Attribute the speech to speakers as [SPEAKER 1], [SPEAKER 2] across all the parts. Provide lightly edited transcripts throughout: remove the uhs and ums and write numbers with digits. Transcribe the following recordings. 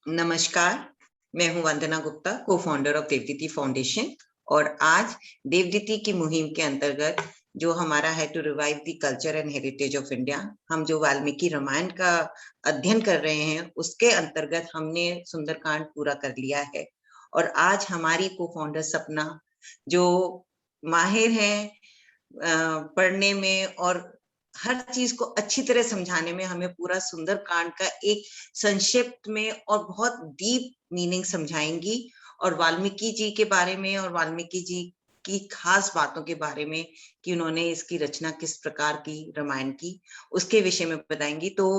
[SPEAKER 1] नमस्कार, मैं हूं वंदना गुप्ता, को फाउंडर ऑफ देवदीति फाउंडेशन। और आज देवदीति की मुहिम के अंतर्गत जो हमारा है to revive the culture and heritage of India, हम जो वाल्मीकि रामायण का अध्ययन कर रहे हैं उसके अंतर्गत हमने सुंदरकांड पूरा कर लिया है। और आज हमारी को फाउंडर सपना, जो माहिर हैं पढ़ने में और हर चीज को अच्छी तरह समझाने में, हमें पूरा सुंदरकांड का एक संक्षिप्त में और बहुत डीप मीनिंग समझाएंगी। और वाल्मीकि जी के बारे में और वाल्मीकि जी की खास बातों के बारे में कि उन्होंने इसकी रचना किस प्रकार की रामायण की, उसके विषय में बताएंगी। तो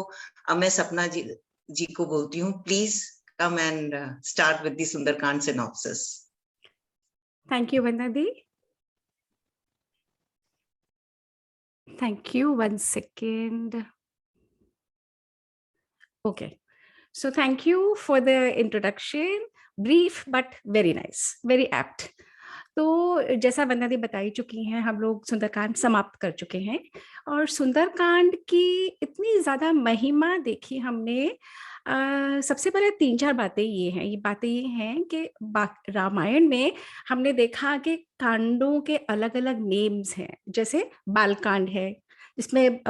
[SPEAKER 1] अब मैं सपना जी को बोलती हूँ, please come and start with the Sundarkand synopsis.
[SPEAKER 2] Thank you, Vandana. Thank you. 1 second. Okay. So thank you for the introduction. Brief but very nice, very apt. तो जैसा वंदना दी बताई चुकी हैं, हम लोग सुंदरकांड समाप्त कर चुके हैं और सुंदरकांड की इतनी ज़्यादा महिमा देखी हमने। सबसे पहले 3-4 बातें ये हैं कि रामायण में हमने देखा कि कांडों के अलग-अलग नेम्स हैं। जैसे बालकांड है, इसमें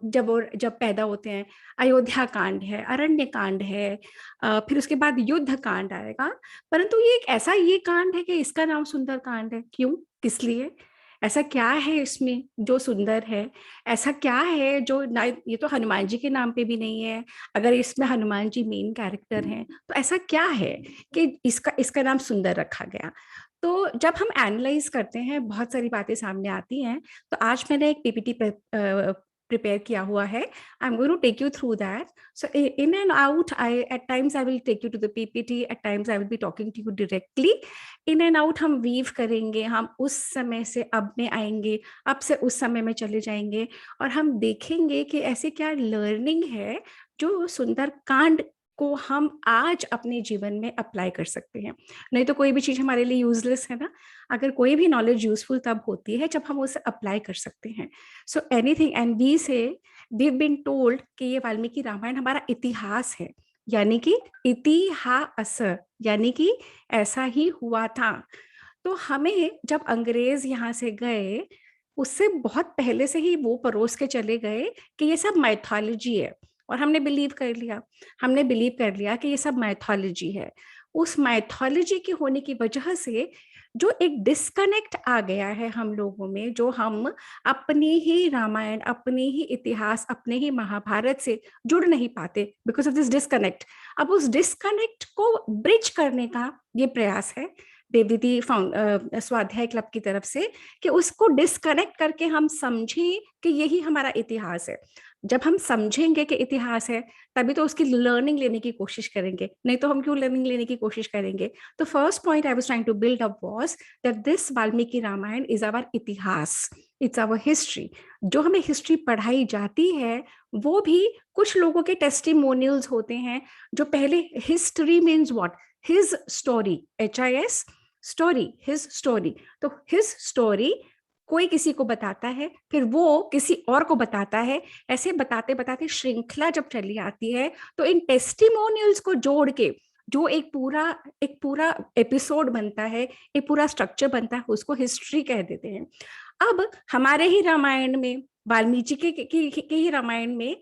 [SPEAKER 2] जब पैदा होते हैं, अयोध्या कांड है, अरण्य कांड है, फिर उसके बाद युद्ध कांड आएगा। परंतु ये एक ऐसा ये कांड है कि इसका नाम सुंदर कांड है। क्यों, किस लिए, ऐसा क्या है इसमें जो सुंदर है? ऐसा क्या है जो ना, ये तो हनुमान जी के नाम पे भी नहीं है। अगर इसमें हनुमान जी मेन कैरेक्टर हैं तो ऐसा क्या है कि इसका नाम सुंदर रखा गया? तो जब हम एनालाइज करते हैं बहुत सारी बातें सामने आती हैं। तो आज मैंने एक पीपीटी प्रिपेयर किया हुआ है। I am going to take you through that. So in and out, at times I will take you to the PPT, at times I will be talking to you directly. In and out हम weave करेंगे, हम उस समय से अब में आएंगे, अब से उस समय में चले जाएंगे और हम देखेंगे कि ऐसे क्या लर्निंग है जो सुंदरकांड को हम आज अपने जीवन में अप्लाई कर सकते हैं। नहीं तो कोई भी चीज़ हमारे लिए यूजलेस है ना। अगर कोई भी नॉलेज यूजफुल तब होती है जब हम उसे अप्लाई कर सकते हैं। सो एनीथिंग एंड वी से we've been told कि ये वाल्मीकि रामायण हमारा इतिहास है, यानी कि इतिहास, यानी कि ऐसा ही हुआ था। तो हमें जब अंग्रेज यहाँ से गए, उससे बहुत पहले से ही वो परोस के चले गए कि ये सब माइथोलॉजी है और हमने बिलीव कर लिया कि ये सब माइथोलॉजी है। उस माइथोलॉजी की होने की वजह से जो एक डिस्कनेक्ट आ गया है हम लोगों में, जो हम अपने ही रामायण, अपने ही इतिहास, अपने ही महाभारत से जुड़ नहीं पाते बिकॉज ऑफ दिस डिस्कनेक्ट। अब उस डिस्कनेक्ट को ब्रिज करने का ये प्रयास है देवदीति स्वाध्याय क्लब की तरफ से कि उसको डिस्कनेक्ट करके हम समझें कि यही हमारा इतिहास है। जब हम समझेंगे कि इतिहास है तभी तो उसकी लर्निंग लेने की कोशिश करेंगे, नहीं तो हम क्यों लर्निंग लेने की कोशिश करेंगे? तो first point I was trying to build up was that this Valmiki Ramayana is our itihas, it's our history. जो हमें हिस्ट्री पढ़ाई जाती है वो भी कुछ लोगों के टेस्टिमोनियल्स होते हैं जो पहले history means what, his story, HIS story, his story. तो हिज स्टोरी कोई किसी को बताता है, फिर वो किसी और को बताता है। ऐसे बताते बताते श्रृंखला जब चली आती है तो इन टेस्टिमोनियल्स को जोड़ के जो एक पूरा एपिसोड बनता है, एक पूरा स्ट्रक्चर बनता है, उसको हिस्ट्री कह देते हैं। अब हमारे ही रामायण में, वाल्मीकि के ही रामायण में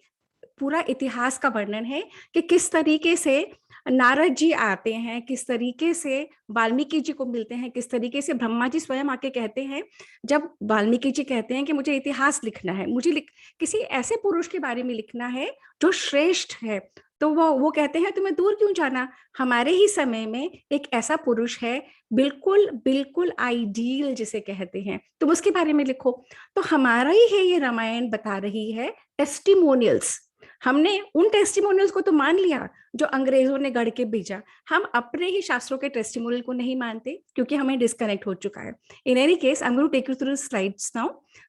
[SPEAKER 2] पूरा इतिहास का वर्णन है कि किस तरीके से नारद जी आते हैं, किस तरीके से वाल्मीकि जी को मिलते हैं, किस तरीके से ब्रह्मा जी स्वयं आके कहते हैं। जब वाल्मीकि जी कहते हैं कि मुझे इतिहास लिखना है, मुझे किसी ऐसे पुरुष के बारे में लिखना है जो श्रेष्ठ है, तो वो कहते हैं तुम्हें दूर क्यों जाना, हमारे ही समय में एक ऐसा पुरुष है, बिल्कुल बिल्कुल आइडियल जिसे कहते हैं, तुम उसके बारे में लिखो। तो हमारा ही है ये रामायण बता रही है टेस्टिमोनियल्स। हमने उन टेस्टिमोनियल्स को तो मान लिया जो अंग्रेजों ने गढ़ के भेजा, हम अपने ही शास्त्रों के टेस्टिमोनियल को नहीं मानते क्योंकि हमें डिस्कनेक्ट हो चुका है। In any case I am going to take you through the slides now.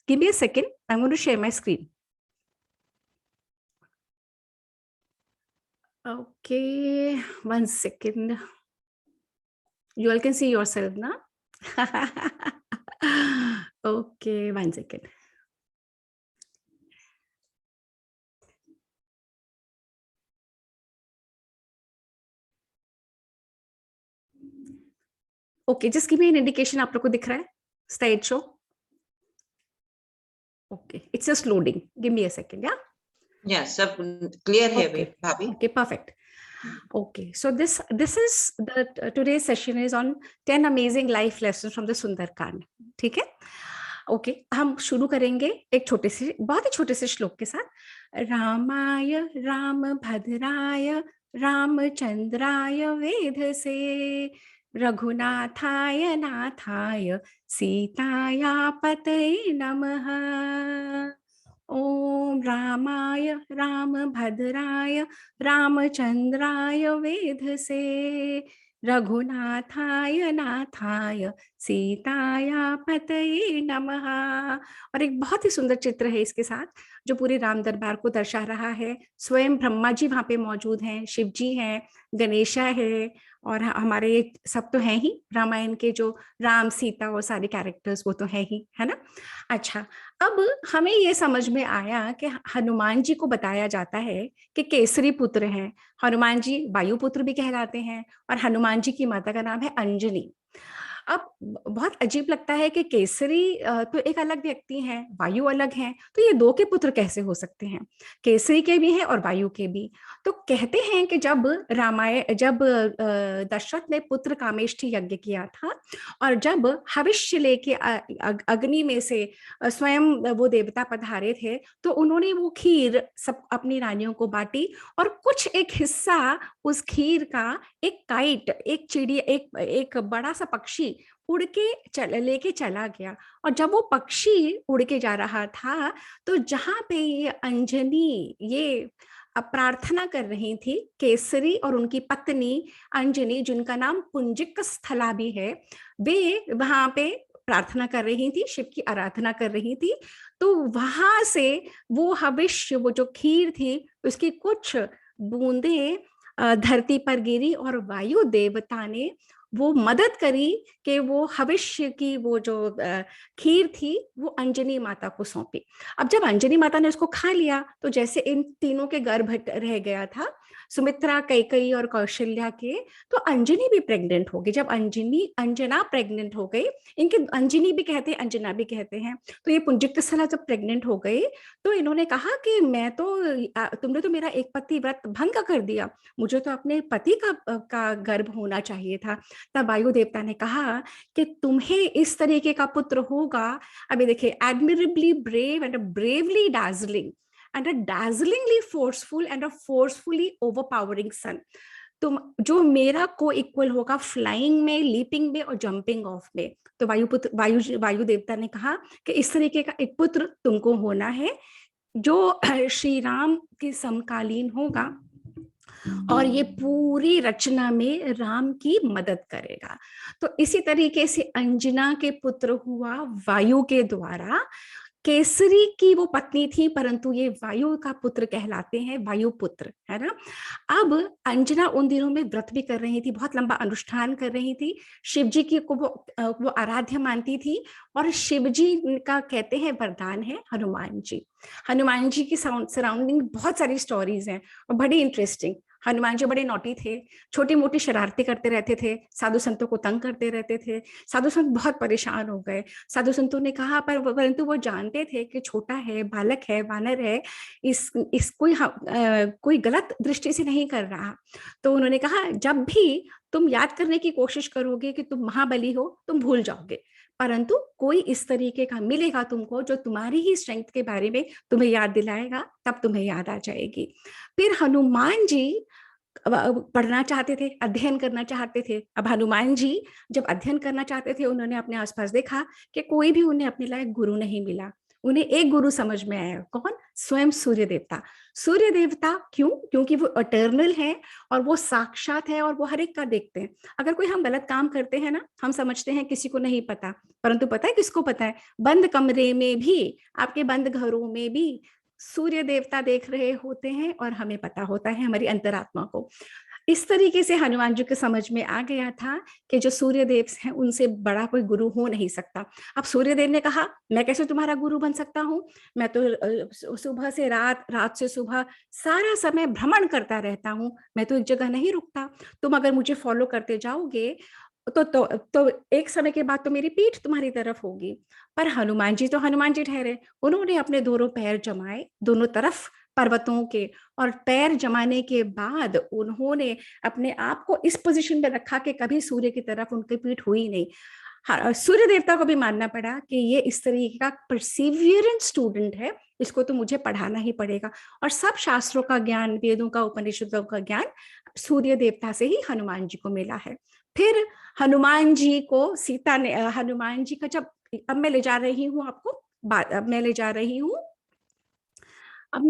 [SPEAKER 2] Give me a second, I am going to share my screen. Okay, 1 second. You all can see yourself now. Okay, 1 second. Okay, just give me an indication, आप लोग को दिख रहा है slide show? Okay, it's just loading, give me a second.
[SPEAKER 1] या सब clear है
[SPEAKER 2] okay
[SPEAKER 1] भाभी?
[SPEAKER 2] Okay, perfect. Okay, so this is the today's session is on 10 amazing life lessons from the Sundarkand. ठीक है? ओके, हम शुरू करेंगे एक छोटे से, बहुत ही छोटे से श्लोक के साथ। रामाय राम भद्राय रामचंद्राय वेधसे रघुनाथाय नाथाय सीताया पतये नमः। ओम रामाय रामभद्राय रामचंद्राय वेधसे रघुनाथाय नाथाय सीताया पतये नमः। और एक बहुत ही सुंदर चित्र है इसके साथ, जो पूरे राम दरबार को दर्शा रहा है। स्वयं ब्रह्मा जी वहां पे मौजूद हैं, शिव जी हैं, गणेशा है, और हमारे सब तो हैं ही रामायण के, जो राम सीता और सारे कैरेक्टर्स वो तो है ही, है ना। अच्छा, अब हमें ये समझ में आया कि हनुमान जी को बताया जाता है कि केसरी पुत्र हैं। हनुमान जी वायुपुत्र भी कहलाते हैं, और हनुमान जी की माता का नाम है अंजनी। अब बहुत अजीब लगता है कि केसरी तो एक अलग व्यक्ति हैं, वायु अलग हैं, तो ये दो के पुत्र कैसे हो सकते हैं? केसरी के भी हैं और वायु के भी। तो कहते हैं कि जब दशरथ ने पुत्र कामेष्ठी यज्ञ किया था, और जब हविष्य लेके अग्नि में से स्वयं वो देवता पधारे थे, तो उन्होंने वो खीर सब अपनी रानियों को बांटी, और कुछ एक हिस्सा उस खीर का एक काइट, एक चिड़िया, एक बड़ा सा पक्षी उड़ के लेके चला गया। और जब वो पक्षी उड़ के जा रहा था, तो जहां पे ये अंजनी ये प्रार्थना कर रही थी, केसरी और उनकी पत्नी अंजनी, जिनका नाम पुंजिक स्थला भी है, वे वहां पे प्रार्थना कर रही थी, शिव की आराधना कर रही थी। तो वहां से वो हविष्य, वो जो खीर थी, उसकी कुछ बूंदे धरती पर गिरी, और वायु देवता ने वो मदद करी कि वो हविष्य की वो जो खीर थी वो अंजनी माता को सौंपी। अब जब अंजनी माता ने उसको खा लिया, तो जैसे इन तीनों के गर्भ रह गया था, सुमित्रा, कैकेयी और कौशल्या के, तो अंजनी भी प्रेग्नेंट हो गई। जब अंजना प्रेग्नेंट हो गई, इनके अंजनी भी कहते हैं, अंजना भी कहते हैं, तो ये पुंजिकस्थला जब प्रेग्नेंट हो गई, तो इन्होंने कहा कि मैं तो तुमने तो मेरा एक पति व्रत भंग कर दिया, मुझे तो अपने पति का गर्भ होना चाहिए था। तब वायु देवता ने कहा कि तुम्हें इस तरीके का पुत्र होगा। अभी देखिए, admirably brave and bravely daring and a daringly forceful and a forcefully overpowering son, तुम जो मेरा को इक्वल होगा फ्लाइंग में, लीपिंग में और जंपिंग ऑफ में। तो वायु देवता ने कहा कि इस तरीके का एक पुत्र तुमको होना है, जो श्री राम के समकालीन होगा, और ये पूरी रचना में राम की मदद करेगा। तो इसी तरीके से अंजना के पुत्र हुआ वायु के द्वारा। केसरी की वो पत्नी थी, परंतु ये वायु का पुत्र कहलाते हैं, वायु पुत्र, है ना। अब अंजना उन दिनों में व्रत भी कर रही थी, बहुत लंबा अनुष्ठान कर रही थी, शिव जी की को वो आराध्य मानती थी, और शिव जी का कहते हैं वरदान है हनुमान जी। हनुमान जी की सराउंडिंग बहुत सारी स्टोरीज हैं, और बड़ी इंटरेस्टिंग। हनुमान जी बड़े नॉटी थे, छोटी मोटी शरारतें करते रहते थे, साधु संतों को तंग करते रहते थे। साधु संत बहुत परेशान हो गए। साधु संतों ने कहा, परंतु वो जानते थे कि छोटा है, बालक है, वानर है, इस कोई गलत दृष्टि से नहीं कर रहा। तो उन्होंने कहा, जब भी तुम याद करने की कोशिश करोगे कि तुम महाबली हो, तुम भूल जाओगे, परंतु कोई इस तरीके का मिलेगा तुमको, जो तुम्हारी ही स्ट्रेंथ के बारे में तुम्हें याद दिलाएगा, तब तुम्हें याद आ जाएगी। फिर हनुमान जी पढ़ना चाहते थे, अध्ययन करना चाहते थे। अब हनुमान जी जब अध्ययन करना चाहते थे, उन्होंने अपने आसपास देखा कि कोई भी उन्हें अपने लायक गुरु नहीं मिला। उन्हें एक गुरु समझ में आया, कौन? स्वयं सूर्य देवता। सूर्य देवता क्यों? क्योंकि वो इटर्नल है, और वो साक्षात है, और वो हर एक का देखते हैं। अगर कोई हम गलत काम करते हैं ना, हम समझते हैं किसी को नहीं पता, परंतु पता है किसको पता है? बंद कमरे में भी, आपके बंद घरों में भी सूर्य देवता देख रहे होते हैं, और हमें पता होता है, हमारी अंतरात्मा को। इस तरीके से हनुमान जी को समझ में आ गया था कि जो सूर्य देव हैं, उनसे बड़ा कोई गुरु हो नहीं सकता। अब सूर्य देव ने कहा, मैं कैसे तुम्हारा गुरु बन सकता हूँ? मैं तो सुबह से रात, रात से सुबह सारा समय भ्रमण करता रहता हूँ, मैं तो एक जगह नहीं रुकता। तुम अगर मुझे फॉलो करते जाओगे, तो एक समय के बाद तो मेरी पीठ तुम्हारी तरफ होगी। पर हनुमान जी तो हनुमान जी ठहरे, उन्होंने अपने दोनों पैर जमाए दोनों तरफ पर्वतों के, और पैर जमाने के बाद उन्होंने अपने आप को इस पोजीशन में रखा कि कभी सूर्य की तरफ उनकी पीठ हुई नहीं। सूर्य देवता को भी मानना पड़ा कि ये इस तरीके का परसिवियरेंट स्टूडेंट है, इसको तो मुझे पढ़ाना ही पड़ेगा। और सब शास्त्रों का ज्ञान, वेदों का, उपनिषदों का ज्ञान सूर्य देवता से ही हनुमान जी को मिला है। फिर हनुमान जी को सीता ने, हनुमान जी का जब, अब मैं ले जा रही हूँ आपको बात, अब मैं ले जा रही हूँ, अब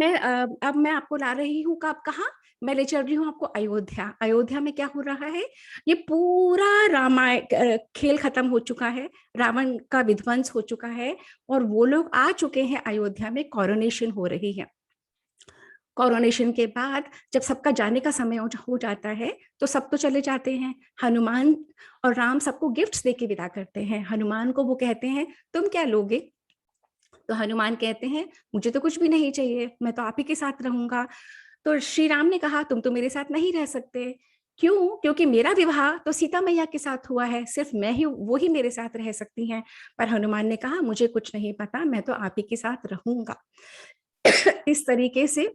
[SPEAKER 2] मैं आपको ला रही हूँ कब, कहाँ मैं ले चल रही हूँ आपको, अयोध्या। अयोध्या में क्या हो रहा है, ये पूरा रामायण खेल खत्म हो चुका है, रावण का विध्वंस हो चुका है, और वो लोग आ चुके हैं अयोध्या में, कोरोनेशन हो रही है। कोरोनेशन के बाद जब सबका जाने का समय हो जाता है तो सब तो चले जाते हैं, हनुमान और राम सबको गिफ्ट्स देके विदा करते हैं। हनुमान को वो कहते हैं तुम क्या लोगे, तो हनुमान कहते हैं मुझे तो कुछ भी नहीं चाहिए, मैं तो आप ही के साथ रहूंगा। तो श्री राम ने कहा तुम तो मेरे साथ नहीं रह सकते, क्यों, क्योंकि मेरा विवाह तो सीता मैया के साथ हुआ है, सिर्फ मैं ही, वो ही मेरे साथ रह सकती हैं। पर हनुमान ने कहा मुझे कुछ नहीं पता, मैं तो आप ही के साथ रहूंगा। इस तरीके से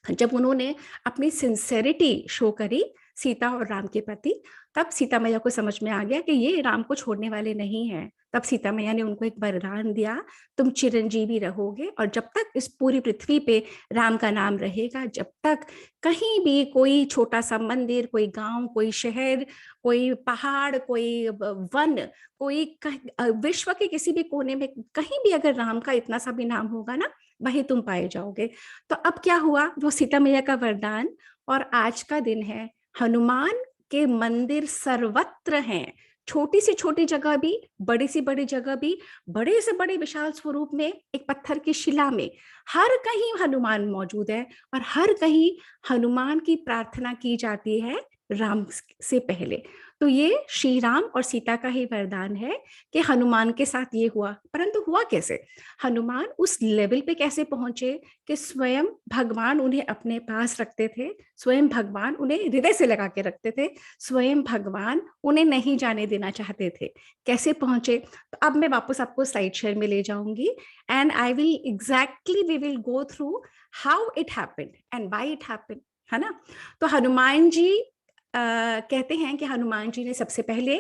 [SPEAKER 2] जब उन्होंने अपनी सिंसेरिटी शो करी सीता और राम के प्रति, तब सीता मैया को समझ में आ गया कि ये राम को छोड़ने वाले नहीं हैं। तब सीता मैया ने उनको एक वरदान दिया, तुम चिरंजीवी रहोगे, और जब तक इस पूरी पृथ्वी पे राम का नाम रहेगा, जब तक कहीं भी कोई छोटा सा मंदिर, कोई गांव, कोई शहर, कोई पहाड़, कोई वन, कोई विश्व के किसी भी कोने में कहीं भी अगर राम का इतना सा भी नाम होगा ना, वही तुम पाए जाओगे। तो अब क्या हुआ, वो सीता मैया का वरदान, और आज का दिन है, हनुमान के मंदिर सर्वत्र हैं, छोटी से छोटी जगह भी, बड़ी सी बड़ी जगह भी, बड़े से बड़े विशाल स्वरूप में, एक पत्थर की शिला में, हर कहीं हनुमान मौजूद है, और हर कहीं हनुमान की प्रार्थना की जाती है राम से पहले। तो ये श्री राम और सीता का ही वरदान है कि हनुमान के साथ ये हुआ। परंतु हुआ कैसे, हनुमान उस लेवल पे कैसे पहुंचे कि स्वयं भगवान उन्हें अपने पास रखते थे, स्वयं भगवान उन्हें हृदय से लगा के रखते थे, स्वयं भगवान उन्हें नहीं जाने देना चाहते थे। कैसे पहुंचे, तो अब मैं वापस आपको स्लाइड शेयर में ले जाऊंगी, and I will exactly we will go through how it happened and why it happened, है ना। तो हनुमान जी कहते हैं कि हनुमान जी ने सबसे पहले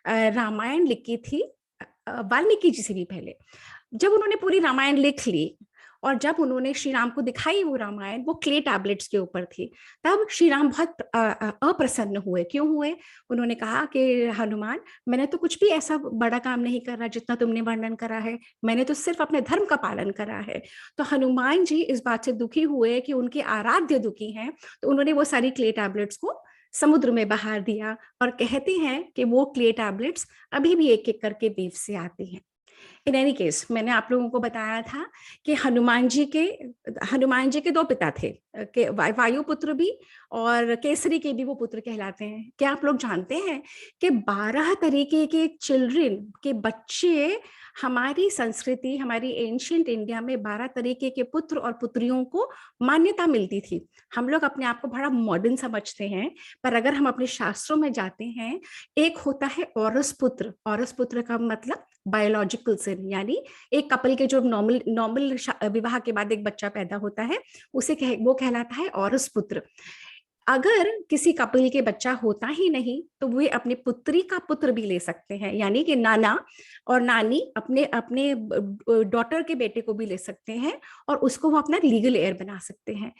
[SPEAKER 2] रामायण लिखी थी, वाल्मीकि जी से भी पहले। जब उन्होंने पूरी रामायण लिख ली और जब उन्होंने श्री राम को दिखाई वो रामायण, वो क्ले टैबलेट्स के ऊपर थी, तब श्री राम बहुत अप्रसन्न हुए। क्यों हुए, उन्होंने कहा कि हनुमान, मैंने तो कुछ भी ऐसा बड़ा काम नहीं करा जितना तुमने वर्णन करा है, मैंने तो सिर्फ अपने धर्म का पालन करा है। तो हनुमान जी इस बात से दुखी हुए कि उनके आराध्य दुखी हैं, तो उन्होंने वो सारी क्ले टैबलेट्स को समुद्र में बहा दिया, और कहते हैं कि वो क्ले टैबलेट्स अभी भी एक एक करके बीव से आती हैं। इन एनी केस, मैंने आप लोगों को बताया था कि हनुमान जी के दो पिता थे, के वायुपुत्र भी और केसरी के भी वो पुत्र कहलाते हैं। क्या आप लोग जानते हैं कि 12 तरीके के चिल्ड्रन के बच्चे, हमारी संस्कृति, हमारी एंशिएंट इंडिया में 12 तरीके के पुत्र और पुत्रियों को मान्यता मिलती थी। हम लोग अपने आप को बड़ा मॉडर्न समझते हैं, पर अगर हम अपने शास्त्रों में जाते हैं, एक होता है औरस पुत्र। औरस पुत्र का मतलब बायोलॉजिकल सन, यानी एक कपल के जो नॉर्मल विवाह के बाद एक बच्चा पैदा होता है, वो कहलाता है औरस पुत्र। अगर किसी कपल के बच्चा होता ही नहीं तो वे अपने पुत्री का पुत्र भी ले सकते हैं, यानी कि नाना और नानी अपने अपने डॉटर के बेटे को भी ले सकते हैं और उसको वो अपना लीगल एयर बना सकते हैं।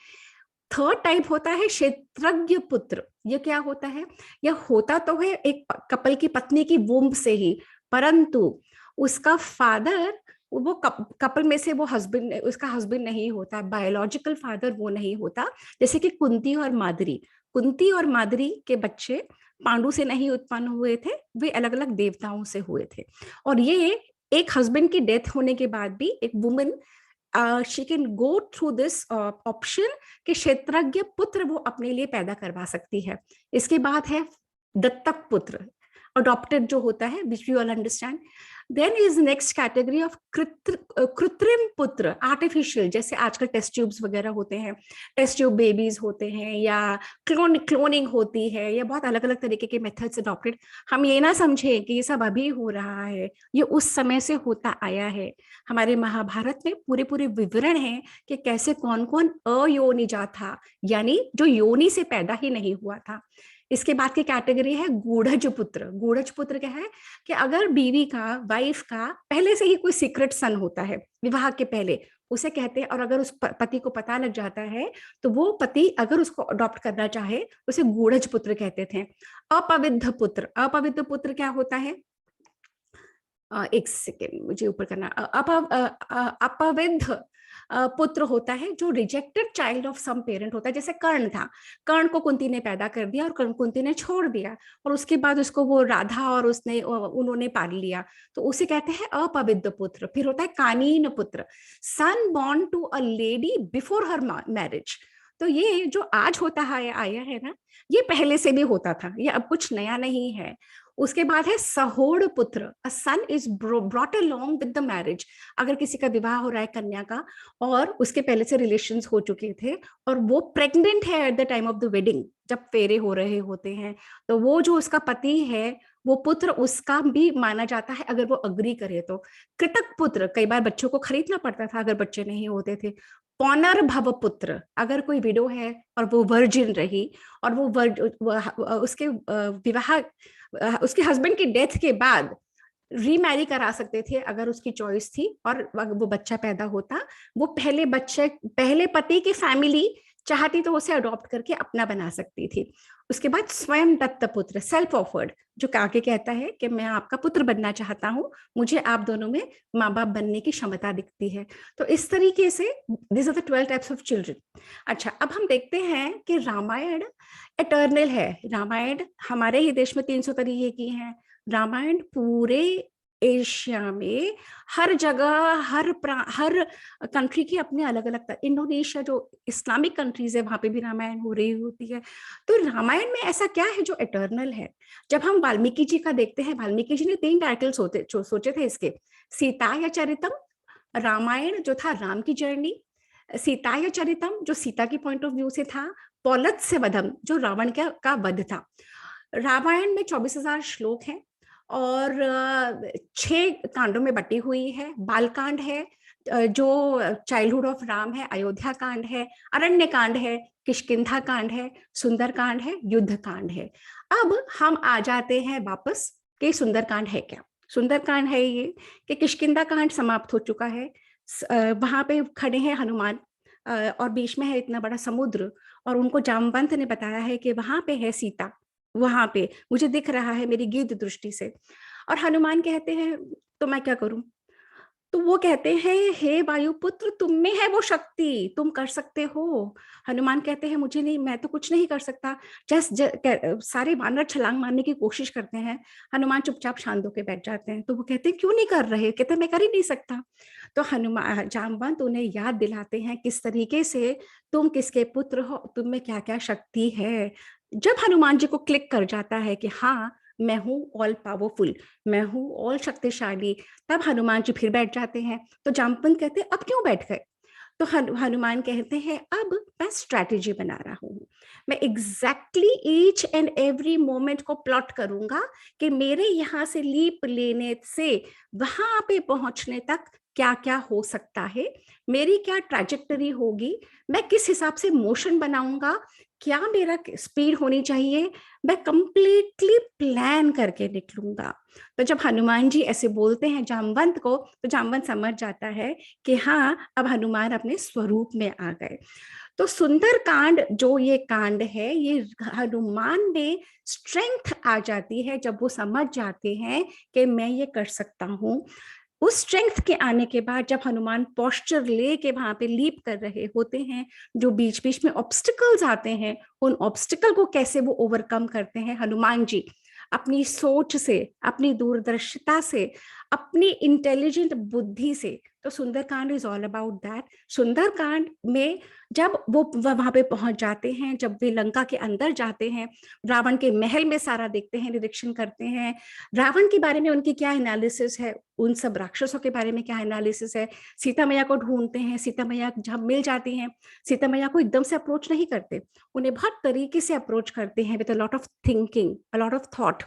[SPEAKER 2] थर्ड टाइप होता है क्षेत्रज्ञ पुत्र। यह क्या होता है, यह होता तो है एक कपल की पत्नी की वुम्ब से ही, परंतु उसका फादर, वो कपल में से वो हस्बैंड, उसका हस्बैंड नहीं होता, बायोलॉजिकल फादर वो नहीं होता। जैसे कि कुंती और माद्री के बच्चे पांडु से नहीं उत्पन्न हुए थे, वे अलग अलग देवताओं से हुए थे। और ये एक हस्बैंड की डेथ होने के बाद भी एक woman she can go through this option कि क्षेत्रज्ञ पुत्र वो अपने लिए पैदा करवा सकती है। इसके बाद है दत्तक पुत्र। adopted जो होता है, which we all understand. Then is next category of कृत्रिम पुत्र, artificial, जैसे आजकल टेस्ट ट्यूब्स वगैरह होते हैं, टेस्ट ट्यूब बेबीज होते हैं, या क्लोनिंग होती है, या बहुत अलग अलग तरीके के मेथड्स अडॉप्टेड. हम ये ना समझे कि ये सब अभी हो रहा है, ये उस समय से होता आया है. हमारे महाभारत में पूरे पूरे विवरण हैं कि कैसे कौन कौन अयोनिजा था, यानी जो योनि से पैदा ही नहीं हुआ था. इसके बाद की कैटेगरी है गूढ़ज पुत्र. गूढ़ज पुत्र क्या है कि अगर बीवी का, वाइफ का पहले से ही कोई सीक्रेट सन होता है विवाह के पहले, उसे कहते हैं, और अगर उस पति को पता लग जाता है तो वो पति अगर उसको अडॉप्ट करना चाहे उसे गूढ़ज पुत्र कहते थे. अपविद्ध पुत्र. अपविद्ध पुत्र क्या होता है, एक सेकेंड मुझे ऊपर करना. अपविद्ध पुत्र होता है जो rejected child of some parent होता है. जैसे कर्ण था, कर्ण को कुंती ने पैदा कर दिया और कुंती ने छोड़ दिया, और उसके बाद उसको वो राधा और उन्होंने पाल लिया, तो उसे कहते हैं अपविद्ध पुत्र. फिर होता है कानीन पुत्र, son born to a lady before her marriage. तो ये जो आज होता है आया है ना, ये पहले से भी होता था, ये अब कुछ नया नहीं है. उसके बाद है सहोड़ पुत्र. A son is brought along with the marriage. अगर किसी का विवाह हो रहा है कन्या का और उसके पहले से रिलेशंस हो चुके थे और वो प्रेग्नेंट है at the time of the wedding, जब फेरे हो रहे होते हैं, तो वो जो उसका पति है वो पुत्र उसका भी माना जाता है अगर वो अग्री करे तो. कृतक पुत्र, कई बार बच्चों को खरीदना पड़ता था अगर बच्चे नहीं होते थे. पौनर्भव पुत्र, अगर कोई विडो है और वो वर्जिन रही और उसके विवाह, उसके हस्बैंड की डेथ के बाद रीमैरी करा सकते थे अगर उसकी चॉइस थी, और वो बच्चा पैदा होता, वो पहले पति की फैमिली चाहती तो उसे अडॉप्ट करके अपना बना सकती थी. उसके बाद स्वयं दत्त पुत्र, सेल्फ ऑफर्ड, जो आके कहता है कि मैं आपका पुत्र बनना चाहता हूं, मुझे आप दोनों में माँ बाप बनने की क्षमता दिखती है. तो इस तरीके से this are the 12 types of children. अच्छा, अब हम देखते हैं कि रामायण एटर्नल है. रामायण हमारे ही देश में 300 तरीके की है. रामायण पूरे एशिया में हर जगह, हर कंट्री की अपने अलग अलग. इंडोनेशिया जो इस्लामिक कंट्रीज है वहां पे भी रामायण हो रही होती है. तो रामायण में ऐसा क्या है जो एटर्नल है? जब हम वाल्मीकि जी का देखते हैं, वाल्मीकि जी ने 3 टाइटल्स सोचे थे इसके. सीता या चरितम, रामायण जो था राम की जर्नी, सीता या चरितम जो सीता की पॉइंट ऑफ व्यू से था, पौलत्स्य वधम जो रावण का वध था. रामायण में 24,000 श्लोक हैं और 6 कांडों में बटी हुई है. बालकांड है जो चाइल्डहुड ऑफ राम है, अयोध्या कांड है, अरण्य कांड है, किष्किंधा कांड है, सुंदर कांड है, युद्ध कांड है. अब हम आ जाते हैं वापस कि सुंदर कांड है क्या. सुंदर कांड है ये कि किष्किंधा कांड समाप्त हो चुका है, वहां पे खड़े हैं हनुमान और बीच में है इतना बड़ा समुद्र, और उनको जामवंत ने बताया है कि वहां पे है सीता, वहां पे मुझे दिख रहा है मेरी गिद्ध दृष्टि से. और हनुमान कहते हैं तो मैं क्या करूं? तो वो कहते हैं हे वायुपुत्र, तुम में है वो शक्ति, तुम कर सकते हो. हनुमान कहते हैं मुझे नहीं, मैं तो कुछ नहीं कर सकता. सारे वानर छलांग मारने की कोशिश करते हैं, हनुमान चुपचाप शांत होकर बैठ जाते हैं. तो वो कहते हैं क्यों नहीं कर रहे? कहते मैं कर ही नहीं सकता. तो हनुमान जामवंत उन्हें याद दिलाते हैं किस तरीके से तुम किसके पुत्र हो, तुम में क्या क्या शक्ति है. जब हनुमान जी को क्लिक कर जाता है कि हाँ मैं हूँ ऑल पावरफुल, मैं हूँ ऑल शक्तिशाली, तब हनुमान जी फिर बैठ जाते हैं. तो जामवंत कहते हैं अब क्यों बैठ गए? तो हनुमान कहते हैं अब मैं स्ट्रैटेजी बना रहा हूँ, मैं exactly each and every moment को प्लॉट करूंगा कि मेरे यहाँ से लीप लेने से वहां पे पहुंचने तक क्या क्या हो सकता है, मेरी क्या ट्रैजेक्टरी होगी, मैं किस हिसाब से मोशन बनाऊंगा, क्या मेरा स्पीड होनी चाहिए, मैं कंप्लीटली प्लान करके निकलूंगा. तो जब हनुमान जी ऐसे बोलते हैं जामवंत को, तो जामवंत समझ जाता है कि हाँ अब हनुमान अपने स्वरूप में आ गए. तो सुंदर कांड जो ये कांड है, ये हनुमान में स्ट्रेंथ आ जाती है जब वो समझ जाते हैं कि मैं ये कर सकता हूँ. उस स्ट्रेंथ के आने के बाद जब हनुमान पोस्चर लेके वहां पे लीप कर रहे होते हैं, जो बीच बीच में ऑब्स्टिकल्स आते हैं, उन ऑब्स्टिकल को कैसे वो ओवरकम करते हैं हनुमान जी अपनी सोच से, अपनी दूरदर्शिता से, अपनी इंटेलिजेंट बुद्धि से. तो Sundarkand is all about that. Sundarkand में जब वो वहां पे पहुंच जाते हैं, जब वे लंका के अंदर जाते हैं, रावण के महल में सारा देखते हैं, निरीक्षण करते हैं, रावण के बारे में उनकी क्या एनालिसिस है, उन सब राक्षसों के बारे में क्या एनालिसिस है, सीता मैया को ढूंढते हैं, सीता मैया जब मिल जाती हैं, सीता मैया को एकदम से अप्रोच नहीं करते, उन्हें बहुत तरीके से अप्रोच करते हैं, with a lot of thinking, a lot of thought.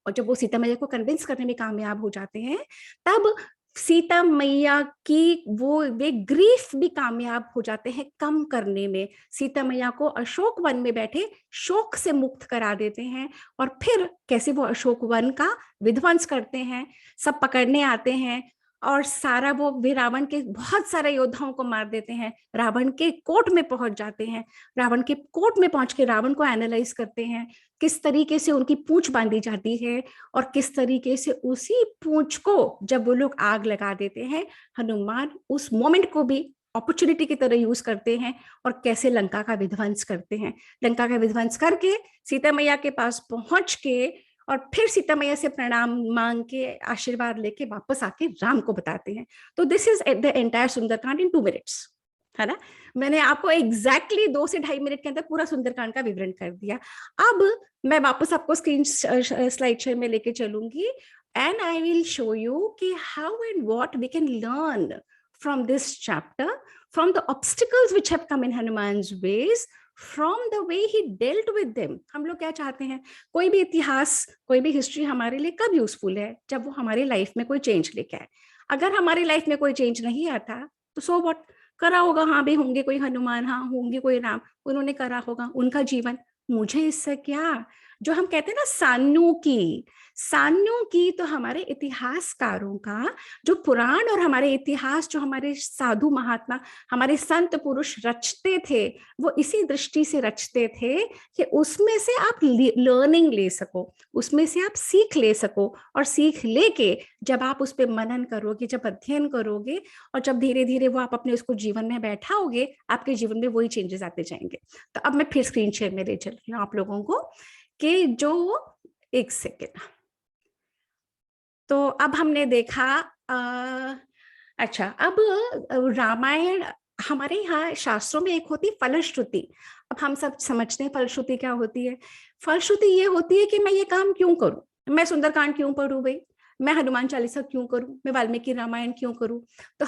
[SPEAKER 2] और जब वो सीता मैया को कन्विंस करने में कामयाब हो जाते हैं, तब सीता मैया की वे ग्रीफ भी कामयाब हो जाते हैं कम करने में। सीता मैया को अशोक वन में बैठे शोक से मुक्त करा देते हैं, और फिर कैसे वो अशोक वन का विध्वंस करते हैं, सब पकड़ने आते हैं, और सारा वो वे रावण के बहुत सारे योद्धाओं को मार देते हैं, रावण के कोर्ट में पहुंच जाते हैं, रावण के कोर्ट में पहुंच के रावण को एनालाइज करते हैं, किस तरीके से उनकी पूंछ बांधी जाती है, और किस तरीके से उसी पूंछ को जब वो लोग आग लगा देते हैं, हनुमान उस मोमेंट को भी अपॉर्चुनिटी की तरह यूज करते हैं, और कैसे लंका का विध्वंस करते हैं। लंका का विध्वंस करके सीता मैया के पास पहुंच के, और फिर सीता मैया से प्रणाम मांग के, आशीर्वाद लेके वापस आके राम को बताते हैं। तो this is the entire Sundarkand in 2 minutes, है ना। मैंने आपको एग्जैक्टली 2 से 2.5 मिनट के अंदर पूरा सुंदरकांड का विवरण कर दिया। अब मैं वापस आपको स्क्रीन स्लाइड शेयर में लेके चलूंगी, and I will show you कि how and what we can learn from this chapter, from the obstacles which have come in Hanuman's ways, from the way he dealt with them. हम लोग क्या चाहते हैं, कोई भी इतिहास, कोई भी हिस्ट्री हमारे लिए कब यूजफुल है, जब वो हमारी लाइफ में कोई चेंज लेके आए। अगर हमारी लाइफ में कोई चेंज नहीं आता तो सो व्हाट, करा होगा, हाँ भी होंगे कोई हनुमान, हाँ होंगे कोई राम, उन्होंने करा होगा उनका जीवन, मुझे इससे क्या। जो हम कहते हैं ना सान्यों की तो हमारे इतिहासकारों का, जो पुराण और हमारे इतिहास, जो हमारे साधु महात्मा, हमारे संत पुरुष रचते थे, वो इसी दृष्टि से रचते थे कि उसमें से आप लर्निंग ले सको, उसमें से आप सीख ले सको, और सीख लेके जब आप उस पर मनन करोगे, जब अध्ययन करोगे, और जब धीरे धीरे वो आप अपने उसको जीवन में बैठाओगे, आपके जीवन में वही चेंजेस आते जाएंगे। तो अब मैं फिर स्क्रीन शेयर में ले चल रही हूँ आप लोगों को, कि जो 1 सेकेंड। तो अब हमने देखा, अच्छा, अब रामायण, हमारे यहाँ शास्त्रों में एक होती है फलश्रुति। अब हम सब समझते हैं फलश्रुति क्या होती है। फलश्रुति ये होती है कि मैं ये काम क्यों करूं, मैं सुंदरकांड क्यों पढ़ूं भाई, मैं हनुमान चालीसा क्यों करूं, मैं वाल्मीकि रामायण क्यों करूं। तो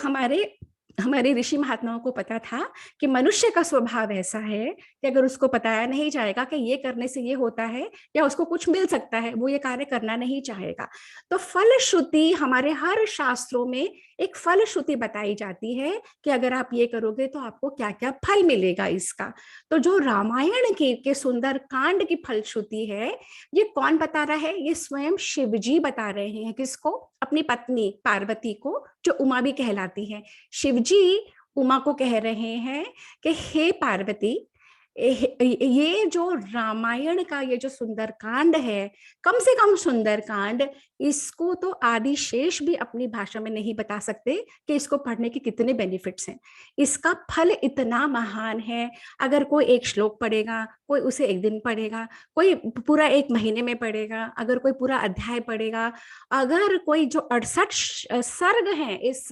[SPEAKER 2] हमारे ऋषि महात्माओं को पता था कि मनुष्य का स्वभाव ऐसा है कि अगर उसको बताया नहीं जाएगा कि ये करने से ये होता है, या उसको कुछ मिल सकता है, वो ये कार्य करना नहीं चाहेगा। तो फलश्रुति, हमारे हर शास्त्रों में एक फलश्रुति बताई जाती है कि अगर आप ये करोगे तो आपको क्या क्या फल मिलेगा इसका। तो जो रामायण के सुंदर कांड की फलश्रुति है, ये कौन बता रहा है, ये स्वयं शिव जी बता रहे हैं। किसको? अपनी पत्नी पार्वती को, जो उमा भी कहलाती है। शिव जी उमा को कह रहे हैं कि हे पार्वती, ये जो रामायण का ये जो सुंदरकांड है, कम से कम सुंदरकांड, इसको तो आदिशेष भी अपनी भाषा में नहीं बता सकते कि इसको पढ़ने के कितने बेनिफिट्स हैं। इसका फल इतना महान है। अगर कोई एक श्लोक पढ़ेगा, कोई उसे एक दिन पढ़ेगा, कोई पूरा 1 महीने में पढ़ेगा, अगर कोई पूरा अध्याय पढ़ेगा, अगर कोई जो 68 सर्ग हैं इस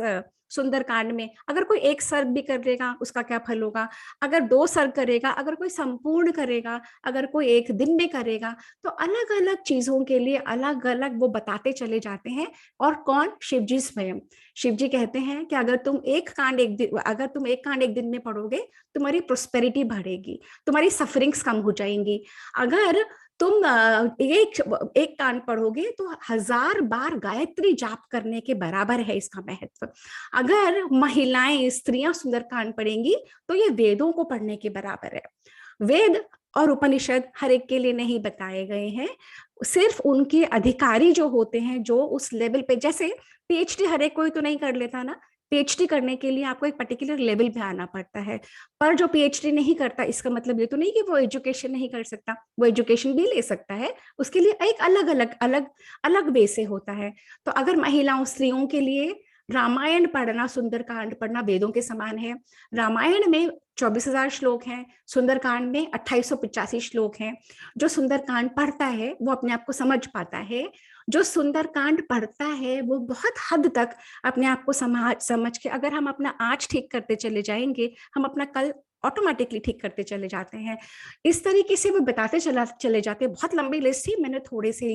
[SPEAKER 2] सुंदरकांड में, अगर कोई 1 सर्ग भी कर लेगा उसका क्या फल होगा, अगर 2 सर्ग करेगा, अगर कोई संपूर्ण करेगा, अगर कोई 1 दिन में करेगा, तो अलग अलग चीजों के लिए अलग अलग वो बताते चले जाते हैं। और कौन? शिव जी स्वयं। शिव जी कहते हैं कि अगर तुम एक कांड एक दिन में पढ़ोगे, तुम्हारी प्रोस्पेरिटी बढ़ेगी, तुम्हारी सफरिंग्स कम हो जाएंगी। अगर तुम एक कांड पढ़ोगे तो 1000 बार गायत्री जाप करने के बराबर है इसका महत्व। अगर महिलाएं, स्त्रियां सुंदरकांड पढ़ेंगी तो ये वेदों को पढ़ने के बराबर है। वेद और उपनिषद हर एक के लिए नहीं बताए गए हैं, सिर्फ उनके अधिकारी जो होते हैं, जो उस लेवल पे, जैसे पीएचडी हर एक कोई तो नहीं कर लेता ना, पीएचडी करने के लिए आपको एक पर्टिकुलर लेवल पे आना पड़ता है। पर जो पीएचडी नहीं करता, इसका मतलब ये तो नहीं कि वो एजुकेशन नहीं कर सकता, वो एजुकेशन भी ले सकता है, उसके लिए एक अलग वे से होता है। तो अगर महिलाओं, स्त्रियों के लिए रामायण पढ़ना, सुंदरकांड पढ़ना वेदों के समान है। रामायण में 24,000 श्लोक हैं, सुंदरकांड में 2885 श्लोक हैं। जो सुंदरकांड पढ़ता है वो अपने आप को समझ पाता है। जो सुंदरकांड पढ़ता है वो बहुत हद तक अपने आप को समझ के, अगर हम अपना आज ठीक करते चले जाएंगे, हम अपना कल ऑटोमेटिकली ठीक करते चले जाते हैं। इस तरीके से वो बताते चले जाते हैं। बहुत लंबी लिस्ट थी, मैंने थोड़े से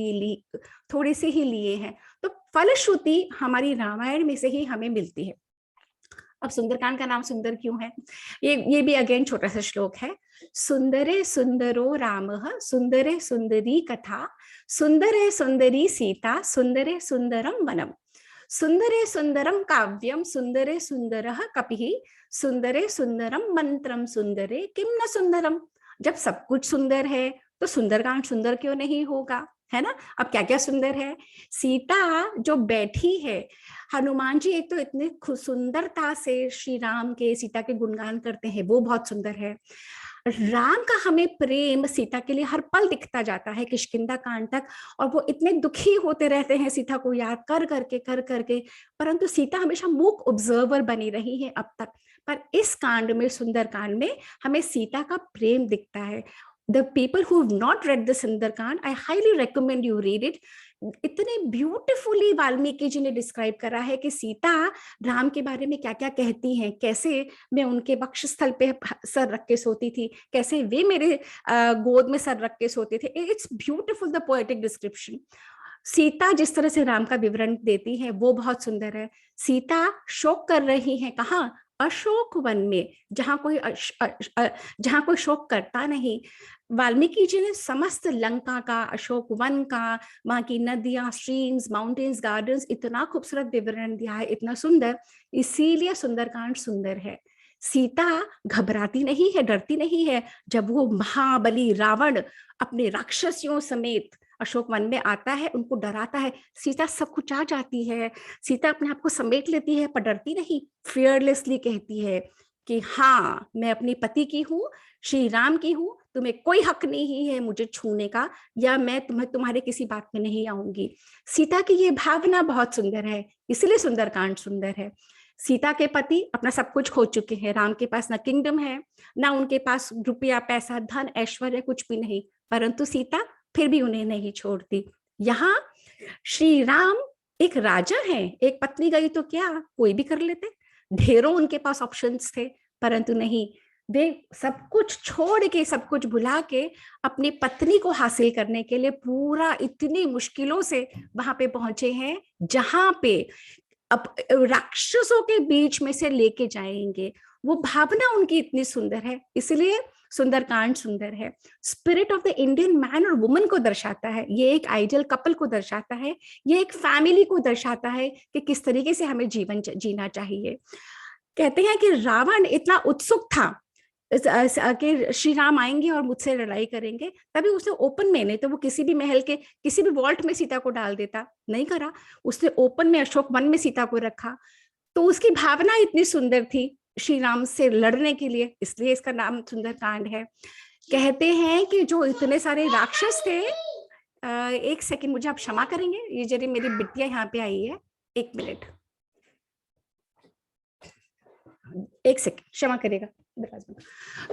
[SPEAKER 2] ही लिए हैं। तो फलश्रुति हमारी रामायण में से ही हमें मिलती है। अब सुंदरकांड का नाम सुंदर क्यों है? ये भी अगेन छोटा सा श्लोक है। सुंदरे सुंदरो रामः, सुंदरे सुंदरी कथा, सुंदरे सुंदरी सीता, सुंदरे सुंदरम वनम, सुंदरे सुंदरम काव्यम, सुंदरे सुंदरः कपिः, सुंदरे सुंदरम मंत्रम, सुंदरे किम न सुंदरम। जब सब कुछ सुंदर है तो सुंदरकांड सुंदर क्यों नहीं होगा, है ना? अब क्या क्या सुंदर है? सीता जो बैठी है, हनुमान जी एक तो इतने सुंदरता से श्री राम के, सीता के गुणगान करते हैं, वो बहुत सुंदर है। राम का हमें प्रेम सीता के लिए हर पल दिखता जाता है किष्किंधा कांड तक, और वो इतने दुखी होते रहते हैं सीता को याद कर करके, परंतु सीता हमेशा मूक ऑब्जर्वर बनी रही है अब तक। पर इस कांड में, सुंदर कांड में, हमें सीता का प्रेम दिखता है। The people who have not read the Sundarkand, I highly recommend you read it. इतने ब्यूटिफुली वाल्मीकि जी ने डिस्क्राइब करा है कि सीता राम के बारे में क्या क्या कहती हैं, कैसे मैं उनके वक्षस्थल पे सर रख के सोती थी, कैसे वे मेरे गोद में सर रख के सोते थे। It's beautiful, the poetic description. Sita जिस तरह से राम का विवरण देती है वो बहुत सुंदर है। सीता शोक कर रही है, कहाँ? अशोक वन में, जहां कोई शोक करता नहीं। वाल्मीकि जी ने समस्त लंका का, अशोक वन का, वहां की नदियां, स्ट्रीम्स, माउंटेन्स, गार्डन्स, इतना खूबसूरत विवरण दिया है, इतना सुंदर। इसीलिए सुंदरकांड सुंदर है। सीता घबराती नहीं है, डरती नहीं है। जब वो महाबली रावण अपने राक्षसियों समेत अशोक वन में आता है, उनको डराता है, सीता सब कुछ आ जाती है। सीता अपने आप को समेट लेती है, पर डरती नहीं, फियरलेसली कहती है कि हाँ, मैं अपने पति की हूँ, श्री राम की हूँ, तुम्हें कोई हक नहीं है मुझे छूने का, या मैं तुम्हारे किसी बात में नहीं आऊंगी। सीता की ये भावना बहुत सुंदर है, इसलिए सुंदरकांड सुंदर है। सीता के पति अपना सब कुछ खो चुके हैं। राम के पास ना किंगडम है, ना उनके पास रुपया, पैसा, धन, ऐश्वर्य, कुछ भी नहीं, परंतु सीता फिर भी उन्हें नहीं छोड़ती। यहाँ श्री राम एक राजा हैं, एक पत्नी गई तो क्या कोई भी कर लेते, ढेरों उनके पास ऑप्शंस थे, परंतु नहीं, वे सब कुछ छोड़ के, सब कुछ भुला के अपनी पत्नी को हासिल करने के लिए पूरा इतनी मुश्किलों से वहां पे पहुंचे हैं, जहां पे अब राक्षसों के बीच में से लेके जाएंगे। वो भावना उनकी इतनी सुंदर है, इसलिए सुंदरकांड सुंदर है। Spirit of the Indian man और वुमन को दर्शाता है, ये एक आइडियल कपल को दर्शाता है, ये एक फैमिली को दर्शाता है कि किस तरीके से हमें जीवन जीना चाहिए। कहते हैं कि रावण इतना उत्सुक था कि श्री राम आएंगे और मुझसे लड़ाई करेंगे, तभी उसने ओपन में, नहीं तो वो किसी भी महल के किसी भी वॉल्ट में सीता को डाल देता, नहीं करा, उसने ओपन में अशोक वन में सीता को रखा। तो उसकी भावना इतनी सुंदर थी श्री राम से लड़ने के लिए, इसलिए इसका नाम सुंदरकांड है। कहते हैं कि जो इतने सारे राक्षस थे, एक सेकंड मुझे आप क्षमा करेंगे, ये जरी मेरी बिटिया यहाँ पे आई है, एक मिनट, एक सेकंड क्षमा करेगा।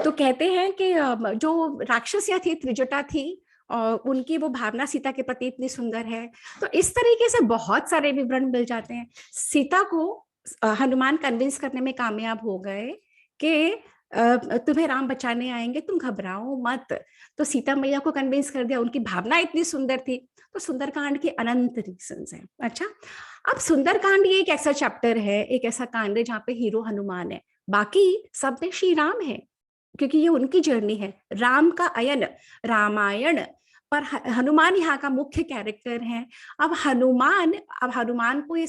[SPEAKER 2] तो कहते हैं कि जो राक्षसियां थी, त्रिजटा थी, और उनकी वो भावना सीता के प्रति इतनी सुंदर है। तो इस तरीके से बहुत सारे विवरण मिल जाते हैं। सीता को हनुमान कन्विंस करने में कामयाब हो गए कि तुम्हें राम बचाने आएंगे, तुम घबराओ मत। तो सीता मैया को कन्विंस कर दिया, उनकी भावना इतनी सुंदर थी। तो सुंदरकांड के अनंत रीजंस हैं। अच्छा, अब सुंदरकांड ये एक ऐसा चैप्टर है, एक ऐसा कांड है जहाँ पे हीरो हनुमान है, बाकी सब में श्री राम है, क्योंकि ये उनकी जर्नी है, राम का अयन, रामायण, पर हनुमान यहाँ का मुख्य कैरेक्टर है। अब हनुमान को ये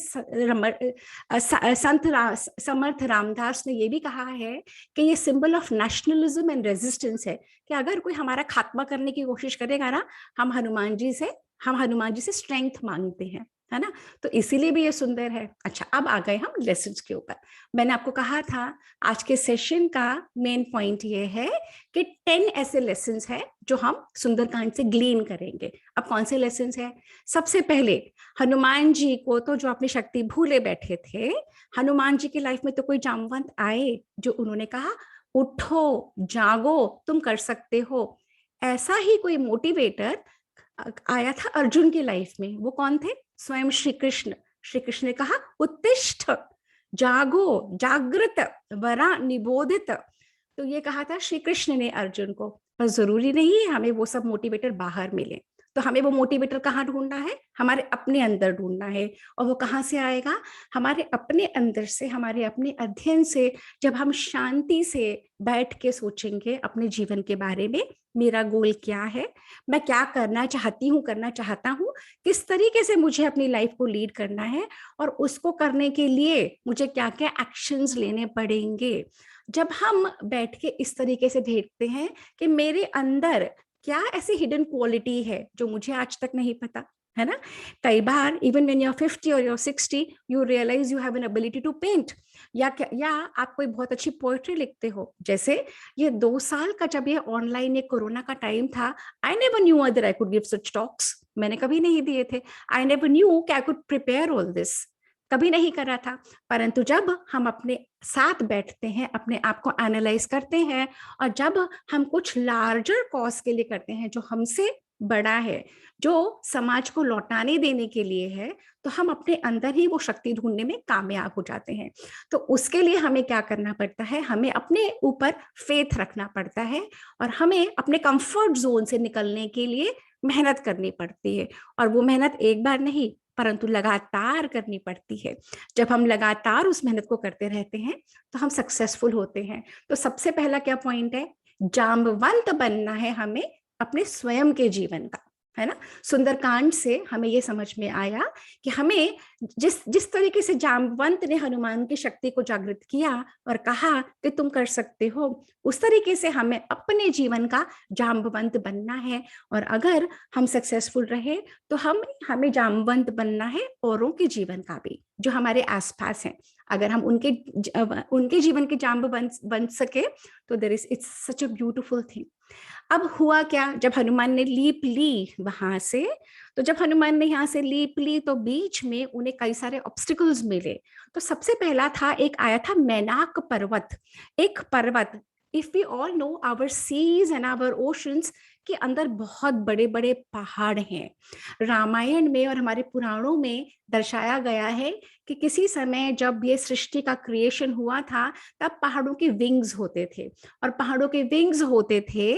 [SPEAKER 2] समर्थ रामदास ने ये भी कहा है कि ये symbol of nationalism and resistance है, कि अगर कोई हमारा खात्मा करने की कोशिश करेगा ना, हम हनुमान जी से स्ट्रेंथ मांगते हैं, है ना। तो इसीलिए भी ये सुंदर है। अच्छा, अब आ गए हम लेसन्स के ऊपर। मैंने आपको कहा था आज के सेशन का मेन पॉइंट ये है कि 10 ऐसे लेसन्स हैं जो हम सुंदरकांड से ग्लीन करेंगे। अब कौन से लेसन्स हैं? सबसे पहले, हनुमान जी को तो जो अपनी शक्ति भूले बैठे थे, हनुमान जी की लाइफ में तो कोई जामवंत आए जो उन्होंने कहा उठो, जागो, तुम कर सकते हो। ऐसा ही कोई मोटिवेटर आया था अर्जुन की लाइफ में। वो कौन थे? स्वयं श्री कृष्ण। श्री कृष्ण ने कहा उत्तिष्ठ, जागो, जागृत, वरा निबोधित। तो ये कहा था श्री कृष्ण ने अर्जुन को। पर जरूरी नहीं है हमें वो सब मोटिवेटर बाहर मिले। तो हमें वो मोटिवेटर कहाँ ढूंढना है? हमारे अपने अंदर ढूंढना है। और वो कहाँ से आएगा? हमारे अपने अंदर से, हमारे अपने अध्ययन से। जब हम शांति से बैठ के सोचेंगे अपने जीवन के बारे में, मेरा गोल क्या है, मैं क्या करना चाहती हूँ, करना चाहता हूँ, किस तरीके से मुझे अपनी लाइफ को लीड करना है, और उसको करने के लिए मुझे क्या क्या एक्शंस लेने पड़ेंगे। जब हम बैठ के इस तरीके से देखते हैं कि मेरे अंदर क्या ऐसी हिडन क्वालिटी है जो मुझे आज तक नहीं पता, है ना। कई बार इवन व्हेन यू आर 50 और you are 60 you realise you have an ability to paint, या आप कोई बहुत अच्छी पोएट्री लिखते हो। जैसे ये 2 साल का जब ये ऑनलाइन, ये कोरोना का टाइम था, I never knew other I could give such talks. मैंने कभी नहीं दिए थे। आई नेवर न्यू कि I could prepare all this, कभी नहीं करा था। परंतु जब हम अपने साथ बैठते हैं, अपने आप को एनालाइज करते हैं, और जब हम कुछ लार्जर कॉज के लिए करते हैं जो हमसे बड़ा है, जो समाज को लौटाने देने के लिए है, तो हम अपने अंदर ही वो शक्ति ढूंढने में कामयाब हो जाते हैं। तो उसके लिए हमें क्या करना पड़ता है? हमें अपने ऊपर फेथ रखना पड़ता है, और हमें अपने कंफर्ट जोन से निकलने के लिए मेहनत करनी पड़ती है। और वो मेहनत एक बार नहीं, परंतु लगातार करनी पड़ती है। जब हम लगातार उस मेहनत को करते रहते हैं तो हम सक्सेसफुल होते हैं। तो सबसे पहला क्या पॉइंट है? जाम्बवंत बनना है हमें अपने स्वयं के जीवन का, है ना। सुंदरकांड से हमें ये समझ में आया कि हमें जिस जिस तरीके से जाम्बवंत ने हनुमान की शक्ति को जागृत किया और कहा कि तुम कर सकते हो, उस तरीके से हमें अपने जीवन का जाम्बवंत बनना है। और अगर हम सक्सेसफुल रहे तो हमें जाम्बवंत बनना है औरों के जीवन का भी, जो हमारे आसपास हैं। अगर हम उनके जीवन के जाम्ब बन सके तो there is, it's such a beautiful thing. अब हुआ क्या? जब हनुमान ने लीप ली वहां से, तो जब हनुमान ने यहाँ से लीप ली तो बीच में उन्हें कई सारे ऑब्स्टिकल्स मिले। तो सबसे पहला था, एक आया था मैनाक पर्वत। एक पर्वत, if we all know our seas and our oceans के अंदर बहुत बड़े बड़े पहाड़ हैं। रामायण में और हमारे पुराणों में दर्शाया गया है कि किसी समय जब ये सृष्टि का क्रिएशन हुआ था, तब पहाड़ों के विंग्स होते थे, और पहाड़ों के विंग्स होते थे।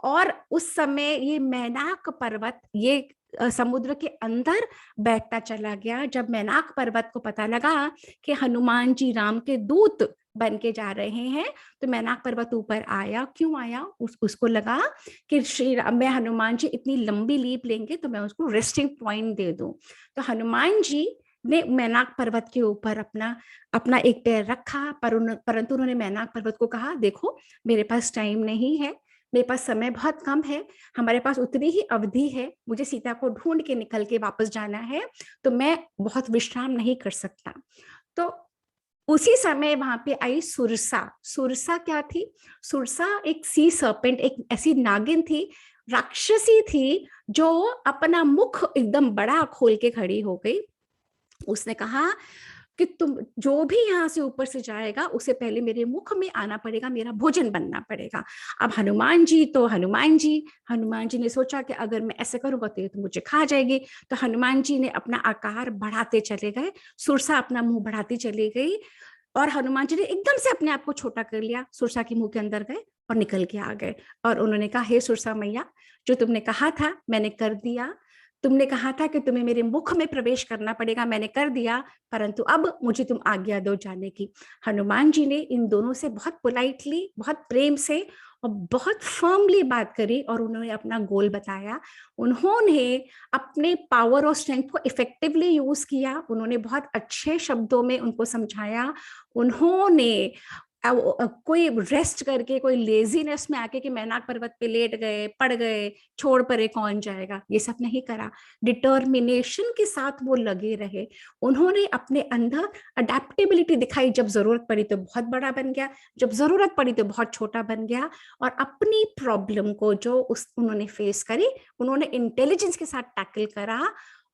[SPEAKER 2] और उस समय ये मैनाक पर्वत ये समुद्र के अंदर बैठता चला गया। जब मैनाक पर्वत को पता लगा कि हनुमान जी राम के दूत बन के जा रहे हैं, तो मैनाक पर्वत ऊपर आया। क्यों आया? उसको लगा कि श्री राम, मैं हनुमान जी इतनी लंबी लीप लेंगे तो मैं उसको रेस्टिंग पॉइंट दे दूं। तो हनुमान जी ने मैनाक पर्वत के ऊपर अपना अपना एक पैर रखा, परंतु उन्होंने मैनाक पर्वत को कहा, देखो मेरे पास टाइम नहीं है, मेरे पास समय बहुत कम है, हमारे पास उतनी ही अवधि है, मुझे सीता को ढूंढ के निकल के वापस जाना है, तो मैं बहुत विश्राम नहीं कर सकता। तो उसी समय वहां पे आई सुरसा। सुरसा क्या थी? सुरसा एक सी सर्पेंट, एक ऐसी नागिन थी, राक्षसी थी, जो अपना मुख एकदम बड़ा खोल के खड़ी हो गई। उसने कहा कि तुम जो भी यहाँ से ऊपर से जाएगा उसे पहले मेरे मुख में आना पड़ेगा, मेरा भोजन बनना पड़ेगा। अब हनुमान जी ने सोचा कि अगर मैं ऐसे करूंगा तो ये तो मुझे खा जाएगी। तो हनुमान जी ने अपना आकार बढ़ाते चले गए, सुरसा अपना मुंह बढ़ाती चली गई, और हनुमान जी ने एकदम से अपने आप को छोटा कर लिया, सुरसा के मुंह के अंदर गए और निकल के आ गए। और उन्होंने कहा, हे सुरसा मैया, जो तुमने कहा था मैंने कर दिया। तुमने कहा था कि तुम्हें मेरे मुख में प्रवेश करना पड़ेगा, मैंने कर दिया, परंतु अब मुझे तुम आज्ञा दो जाने की। हनुमान जी ने इन दोनों से बहुत पोलाइटली, बहुत प्रेम से और बहुत फर्मली बात करी, और उन्होंने अपना गोल बताया। उन्होंने अपने पावर और स्ट्रेंथ को इफेक्टिवली यूज किया, उन्होंने बहुत अच्छे शब्दों में उनको समझाया। उन्होंने कोई रेस्ट करके, कोई लेजीनेस में आके कि मैनाक पर्वत पे लेट गए, पड़ गए, छोड़ परे कौन जाएगा, ये सब नहीं करा। डिटर्मिनेशन के साथ वो लगे रहे। उन्होंने अपने अंदर अडेप्टेबिलिटी दिखाई, जब जरूरत पड़ी तो बहुत बड़ा बन गया, जब जरूरत पड़ी तो बहुत छोटा बन गया। और अपनी प्रॉब्लम को जो उन्होंने फेस करी, उन्होंने इंटेलिजेंस के साथ टैकल करा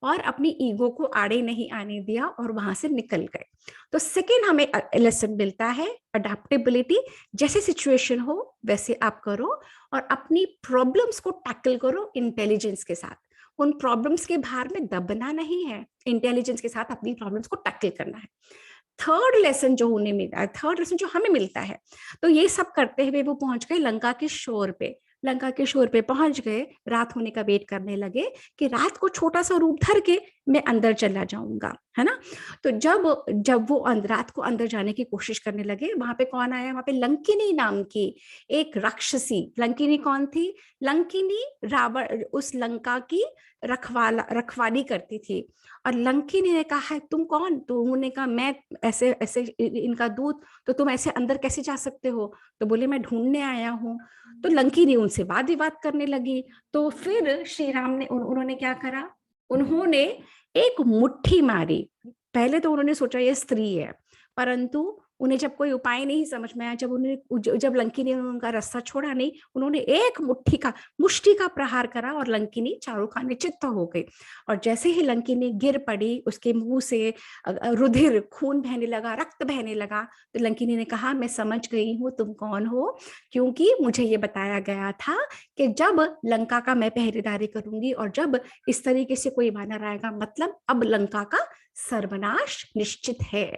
[SPEAKER 2] और अपनी ईगो को आड़े नहीं आने दिया, और वहां से निकल गए। तो सेकेंड हमें लेसन मिलता है अडेप्टेबिलिटी। जैसे सिचुएशन हो वैसे आप करो, और अपनी प्रॉब्लम्स को टैकल करो इंटेलिजेंस के साथ। उन प्रॉब्लम्स के भार में दबना नहीं है, इंटेलिजेंस के साथ अपनी प्रॉब्लम्स को टैकल करना है। थर्ड लेसन जो उन्हें मिला है, थर्ड लेसन जो हमें मिलता है, तो ये सब करते हुए वो पहुंच गए लंका के शोर पे। लंका के शोर पे पहुंच गए, रात होने का वेट करने लगे कि रात को छोटा सा रूप धर के मैं अंदर चला जाऊंगा, है ना। तो जब जब वो रात को अंदर जाने की कोशिश करने लगे, वहां पे कौन आया, वहां पे लंकिनी नाम की एक राक्षसी। लंकिनी कौन थी? लंकिनी रावण, उस लंका की रखवाली करती थी। और लंकिनी ने कहा, तुम कौन? तो उन्होंने कहा, मैं ऐसे ऐसे इनका दूत, तो तुम ऐसे अंदर कैसे जा सकते हो? तो बोले, मैं ढूंढने आया हूँ। तो लंकिनी उनसे वाद विवाद करने लगी। तो फिर श्री राम ने उन्होंने क्या करा, उन्होंने एक मुट्ठी मारी। पहले तो उन्होंने सोचा ये स्त्री है, परंतु उन्हें जब कोई उपाय नहीं समझ में आया, जब लंकिनी ने उनका रास्ता छोड़ा नहीं, उन्होंने एक मुष्टि का प्रहार करा और लंकिनी चारों खाने चित्त हो गई। और जैसे ही लंकिनी गिर पड़ी, उसके मुंह से रुधिर, खून बहने लगा, रक्त बहने लगा। तो लंकिनी ने कहा, मैं समझ गई हूँ तुम कौन हो, क्योंकि मुझे ये बताया गया था कि जब लंका का मैं पहरेदारी करूंगी और जब इस तरीके से कोई वानर आएगा, मतलब अब लंका का सर्वनाश निश्चित है।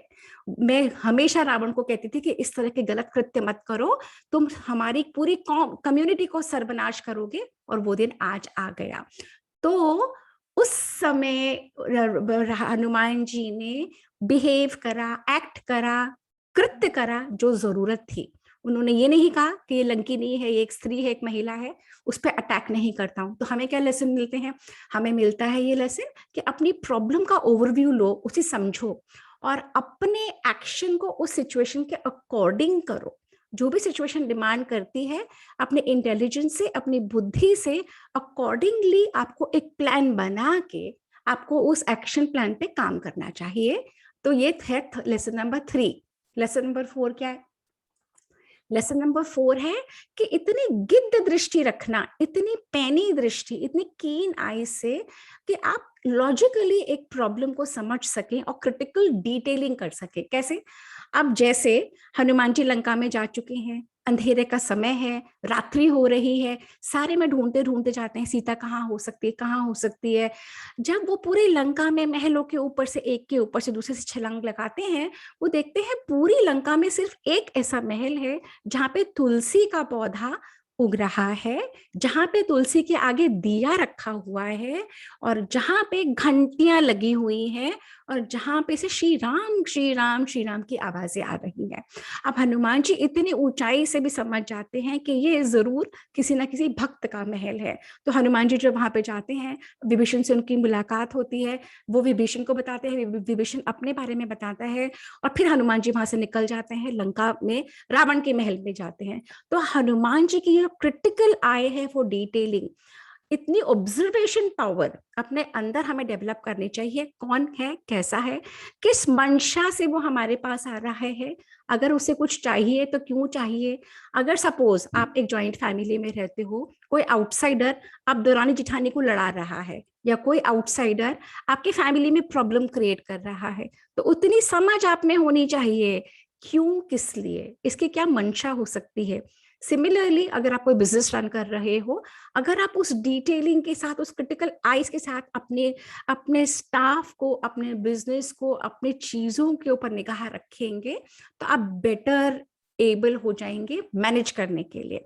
[SPEAKER 2] मैं हमेशा रावण को कहती थी कि इस तरह के गलत कृत्य मत करो, तुम हमारी पूरी कम्युनिटी को सर्वनाश करोगे। और वो दिन आज आ गया। तो उस समय हनुमान जी ने बिहेव करा, एक्ट करा, कृत्य करा जो जरूरत थी। उन्होंने ये नहीं कहा कि ये लंकिनी है, ये एक स्त्री है, एक महिला है, उस पर अटैक नहीं करता हूं। तो हमें क्या लेसन मिलते हैं? हमें मिलता है ये लेसन कि अपनी प्रॉब्लम का ओवरव्यू लो, उसे समझो और अपने एक्शन को उस सिचुएशन के अकॉर्डिंग करो। जो भी सिचुएशन डिमांड करती है, अपने इंटेलिजेंस से, अपनी बुद्धि से अकॉर्डिंगली आपको एक प्लान बना के आपको उस एक्शन प्लान पे काम करना चाहिए। तो ये है लेसन नंबर 3। लेसन नंबर 4 क्या है? लेसन नंबर 4 है कि इतनी गिद्ध दृष्टि रखना, इतनी पैनी दृष्टि, इतनी कीन आई से कि आप लॉजिकली एक प्रॉब्लम को समझ सकें और क्रिटिकल डिटेलिंग कर सके। कैसे? अब जैसे हनुमान जी लंका में जा चुके हैं, अंधेरे का समय है, रात्रि हो रही है, सारे में ढूंढते ढूंढते जाते हैं सीता कहाँ हो सकती है, कहाँ हो सकती है। जब वो पूरे लंका में महलों के ऊपर से, एक के ऊपर से दूसरे से छलांग लगाते हैं, वो देखते हैं पूरी लंका में सिर्फ एक ऐसा महल है जहां पे तुलसी का पौधा उग रहा है, जहां पे तुलसी के आगे दिया रखा हुआ है और जहां पे घंटियां लगी हुई हैं और जहां पे से श्री राम श्री राम श्री राम की आवाजें आ रही हैं। अब हनुमान जी इतनी ऊंचाई से भी समझ जाते हैं कि ये जरूर किसी ना किसी भक्त का महल है। तो हनुमान जी जब वहां पे जाते हैं, विभीषण से उनकी मुलाकात होती है, वो विभीषण को बताते हैं, विभीषण अपने बारे में बताता है और फिर हनुमान जी वहां से निकल जाते हैं, लंका में रावण के महल में जाते हैं। तो हनुमान जी की क्रिटिकल आई है फॉर डिटेलिंग, इतनी ऑब्जर्वेशन पावर अपने अंदर हमें डेवलप करनी चाहिए। कौन है, कैसा है, किस मंशा से वो हमारे पास आ रहा है, अगर उसे कुछ चाहिए तो क्यों चाहिए। अगर सपोज आप एक जॉइंट फैमिली में रहते हो, कोई आउटसाइडर आप दौरानी जिठानी को लड़ा रहा है या कोई आउटसाइडर आपके फैमिली में प्रॉब्लम क्रिएट कर रहा है, तो उतनी समझ आप में होनी चाहिए, क्यों, किस लिए, इसकी क्या मंशा हो सकती है। सिमिलरली अगर आप कोई बिजनेस रन कर रहे हो, अगर आप उस डिटेलिंग के साथ, उस क्रिटिकल आइज के साथ अपने अपने स्टाफ को, अपने बिजनेस को, अपने चीजों के ऊपर निगाह रखेंगे, तो आप बेटर एबल हो जाएंगे मैनेज करने के लिए।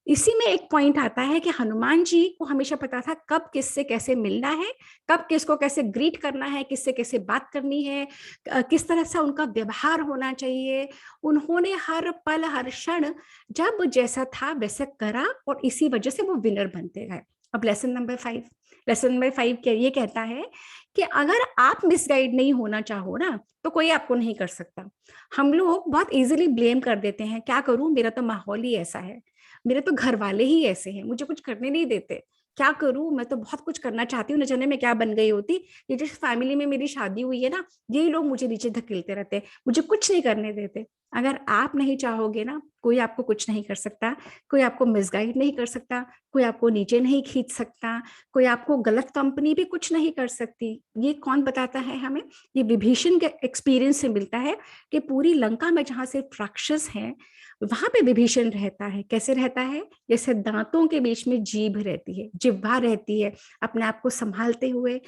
[SPEAKER 2] इसी में एक पॉइंट आता है कि हनुमान जी को हमेशा पता था कब किससे कैसे मिलना है, कब किसको कैसे ग्रीट करना है, किससे कैसे बात करनी है, किस तरह से उनका व्यवहार होना चाहिए। उन्होंने हर पल हर क्षण जब जैसा था वैसा करा और इसी वजह से वो विनर बनते गए। अब लेसन नंबर 5, लेसन नंबर 5 ये कहता है कि अगर आप मिसगाइड नहीं होना चाहो ना, तो कोई आपको नहीं कर सकता। हम लोग बहुत इजीली ब्लेम कर देते हैं, क्या करूं, मेरा तो माहौल ही ऐसा है, मेरे तो घर वाले ही ऐसे हैं, मुझे कुछ करने नहीं देते, क्या करूं, मैं तो बहुत कुछ करना चाहती हूँ, न जाने मैं क्या बन गई होती। ये जिस फैमिली में मेरी शादी हुई है ना, यही लोग मुझे नीचे धकेलते रहते हैं, मुझे कुछ नहीं करने देते। अगर आप नहीं चाहोगे ना, कोई आपको कुछ नहीं कर सकता, कोई आपको मिसगाइड नहीं कर सकता, कोई आपको नीचे नहीं खींच सकता, कोई आपको गलत कंपनी भी कुछ नहीं कर सकती। ये कौन बताता है हमें? ये विभीषण के एक्सपीरियंस से मिलता है कि पूरी लंका में जहाँ से राक्षस हैं, वहां पे विभीषण रहता है। कैसे रहता है? जैसे दांतों के बीच में जीभ रहती है, जिह्वा रहती है, अपने आप को संभालते हुए।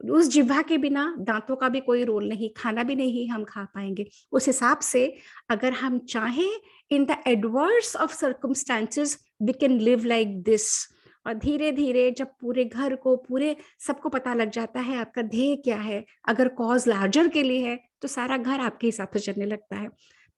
[SPEAKER 2] उस जिह्वा के बिना दांतों का भी कोई रोल नहीं, खाना भी नहीं हम खा पाएंगे। उस हिसाब से अगर हम चाहें, in the adverse of circumstances we can live like this. और धीरे धीरे जब पूरे घर को, पूरे सबको पता लग जाता है आपका ध्येय क्या है, अगर कॉज लार्जर के लिए है तो सारा घर आपके हिसाब से चलने लगता है।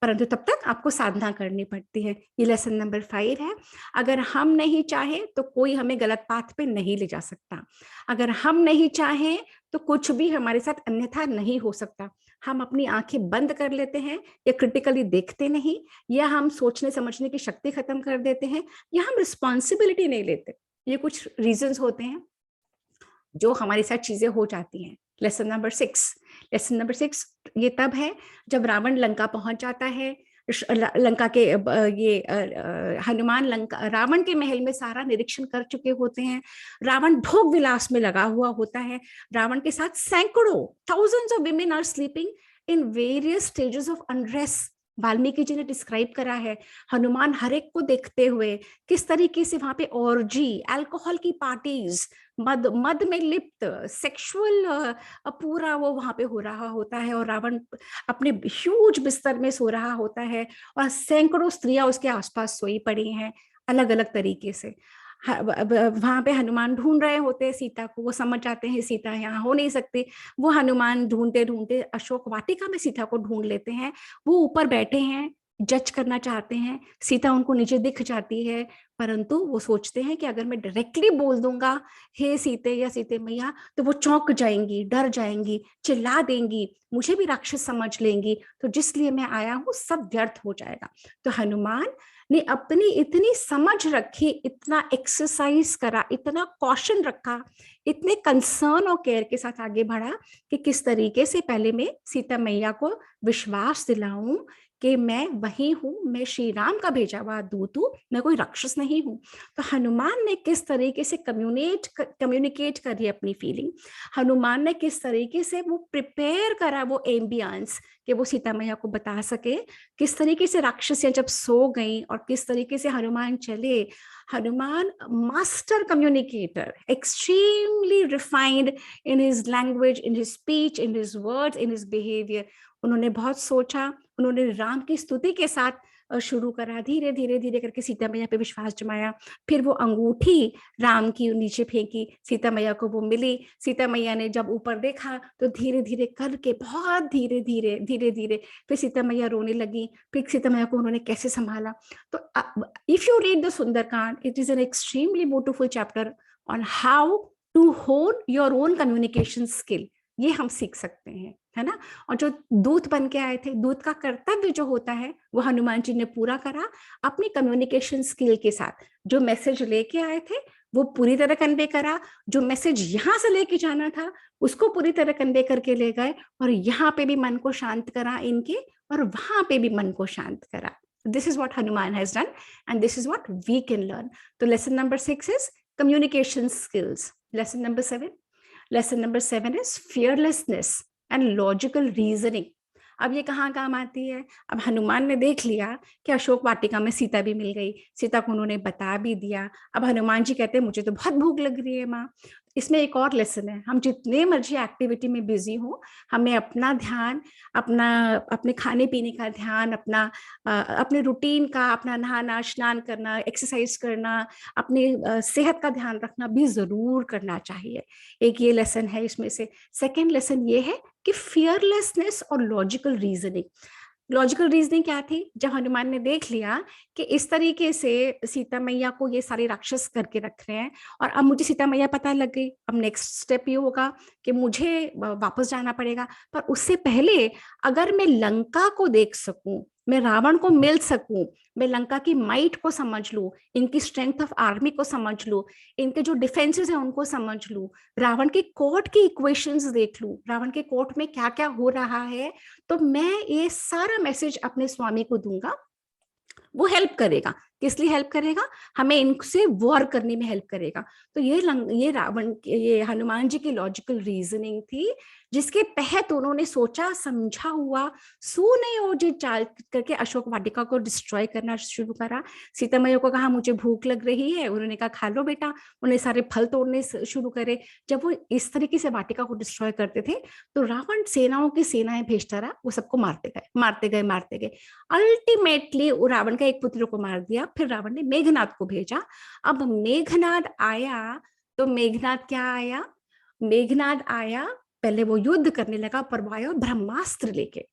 [SPEAKER 2] परंतु तब तक आपको साधना करनी पड़ती है। ये लेसन नंबर 5 है। अगर हम नहीं चाहे तो कोई हमें गलत पाथ पे नहीं ले जा सकता। अगर हम नहीं चाहें तो कुछ भी हमारे साथ अन्यथा नहीं हो सकता। हम अपनी आंखें बंद कर लेते हैं, या क्रिटिकली देखते नहीं, या हम सोचने समझने की शक्ति खत्म कर देते हैं, या हम रिस्पॉन्सिबिलिटी नहीं लेते। ये कुछ रीजंस होते हैं जो हमारे साथ चीजें हो जाती हैं। लेसन नंबर 6, लेसन नंबर 6 ये तब है जब रावण लंका पहुंच जाता है। लंका के हनुमान लंका रावण के महल में सारा निरीक्षण कर चुके होते हैं। रावण भोग विलास में लगा हुआ होता है। रावण के साथ सैकड़ों, thousands of women are sleeping in various stages of unrest. Valmiki ji ने डिस्क्राइब करा है, हनुमान हर एक को देखते हुए किस तरीके से वहां पे ऑर्जी, अल्कोहल की पार्टीज, मद मद में लिप्त सेक्सुअल पूरा वो वहां पे हो रहा होता है, और रावण अपने ह्यूज बिस्तर में सो रहा होता है, और सैकड़ों स्त्रियां उसके आसपास सोई पड़ी हैं अलग अलग तरीके से। वहां पे हनुमान ढूंढ रहे होते हैं सीता को। वो समझ जाते हैं सीता यहाँ हो नहीं सकती। वो हनुमान ढूंढते ढूंढते अशोक वाटिका में सीता को ढूंढ लेते हैं। वो ऊपर बैठे हैं, जज करना चाहते हैं। सीता उनको नीचे दिख जाती है, परंतु वो सोचते हैं कि अगर मैं डायरेक्टली बोल दूंगा हे सीते या सीते मैया, तो वो चौंक जाएंगी, डर जाएंगी, चिल्ला देंगी, मुझे भी राक्षस समझ लेंगी। तो जिसलिए मैं आया हूं सब व्यर्थ हो जाएगा। तो हनुमान ने अपनी इतनी समझ रखी, इतना एक्सरसाइज करा, इतना कॉशन रखा, इतने कंसर्न और केयर के साथ आगे बढ़ा कि किस तरीके से पहले मैं सीता मैया को विश्वास दिलाऊं कि मैं वही हूं, मैं श्री राम का भेजा हुआ दूत हूं, मैं कोई राक्षस नहीं हूं। तो हनुमान ने किस तरीके से कम्युनिकेट करी अपनी फीलिंग, हनुमान ने किस तरीके से वो प्रिपेयर करा वो एम्बियंस कि वो सीता मैया को बता सके। किस तरीके से राक्षसियां जब सो गई और किस तरीके से हनुमान चले। Hanuman master communicator, extremely refined in his language, in his speech, in his words, in his behaviour. उन्होंने बहुत सोचा, उन्होंने राम की स्तुति के साथ शुरू करा, धीरे धीरे धीरे करके सीता मैया पे विश्वास जमाया। फिर वो अंगूठी राम की नीचे फेंकी, सीता मैया को वो मिली। सीता मैया ने जब ऊपर देखा तो धीरे धीरे करके, बहुत धीरे धीरे धीरे धीरे फिर सीता मैया रोने लगी। फिर सीता मैया को उन्होंने कैसे संभाला। तो if you read the Sundarkand, it is an extremely beautiful chapter on how to hone your own communication skill. ये हम सीख सकते हैं, है ना। और जो दूत बन के आए थे, दूत का कर्तव्य जो होता है वो हनुमान जी ने पूरा करा अपनी कम्युनिकेशन स्किल के साथ। जो मैसेज लेके आए थे वो पूरी तरह कन्वे करा, जो मैसेज यहाँ से लेके जाना था उसको पूरी तरह कन्वे करके ले गए, और यहाँ पे भी मन को शांत करा इनके, और वहां पे भी मन को शांत करा। This is what Hanuman has done and this is what we can learn. तो lesson number 6 is communication skills. Lesson number 7, lesson number 7 is fearlessness and logical reasoning. अब ये कहाँ काम आती है? अब हनुमान ने देख लिया कि अशोक वाटिका में सीता भी मिल गई, सीता को उन्होंने बता भी दिया। अब हनुमान जी कहते हैं मुझे तो बहुत भूख लग रही है माँ। इसमें एक और लेसन है, हम जितने मर्जी एक्टिविटी में बिजी हो, हमें अपना ध्यान, अपने खाने पीने का ध्यान, अपने रूटीन का, अपना नहाना स्नान करना, एक्सरसाइज करना, अपनी सेहत का ध्यान रखना भी जरूर करना चाहिए। एक ये लेसन है इसमें से। सेकेंड लेसन ये है कि फियरलेसनेस और लॉजिकल रीजनिंग। लॉजिकल रीजनिंग क्या थी? जब हनुमान ने देख लिया कि इस तरीके से सीता मैया को ये सारे राक्षस करके रख रहे हैं, और अब मुझे सीता मैया पता लग गई, अब नेक्स्ट स्टेप ये होगा कि मुझे वापस जाना पड़ेगा। पर उससे पहले अगर मैं लंका को देख सकूं, मैं रावण को मिल सकूं, मैं लंका की माइट को समझ लूं, इनकी स्ट्रेंथ ऑफ आर्मी को समझ लूं, इनके जो डिफेंसेस हैं उनको समझ लूं, रावण के कोर्ट की इक्वेशंस देख लूं, रावण के कोर्ट में क्या क्या हो रहा है, तो मैं ये सारा मैसेज अपने स्वामी को दूंगा। वो हेल्प करेगा। किस लिए हेल्प करेगा? हमें इनसे वॉर करने में हेल्प करेगा। तो ये रावण, ये हनुमान जी की लॉजिकल रीजनिंग थी, जिसके तहत उन्होंने सोचा समझा हुआ सुनियोजित चाल करके अशोक वाटिका को डिस्ट्रॉय करना शुरू करा। सीता मैया को कहा मुझे भूख लग रही है, उन्होंने कहा खा लो बेटा, उन्हें सारे फल तोड़ने शुरू करे। जब वो इस तरीके से वाटिका को डिस्ट्रॉय करते थे तो रावण सेनाओं की सेनाएं भेजता रहा, वो सबको मारते गए मारते गए मारते गए। अल्टीमेटली रावण का एक पुत्र को मार दिया। फिर रावण ने मेघनाद को भेजा। अब मेघनाद आया तो मेघनाद क्या आया? मेघनाद आया, पहले वो युद्ध करने लगा, पर वो आया ब्रह्मास्त्र लेके।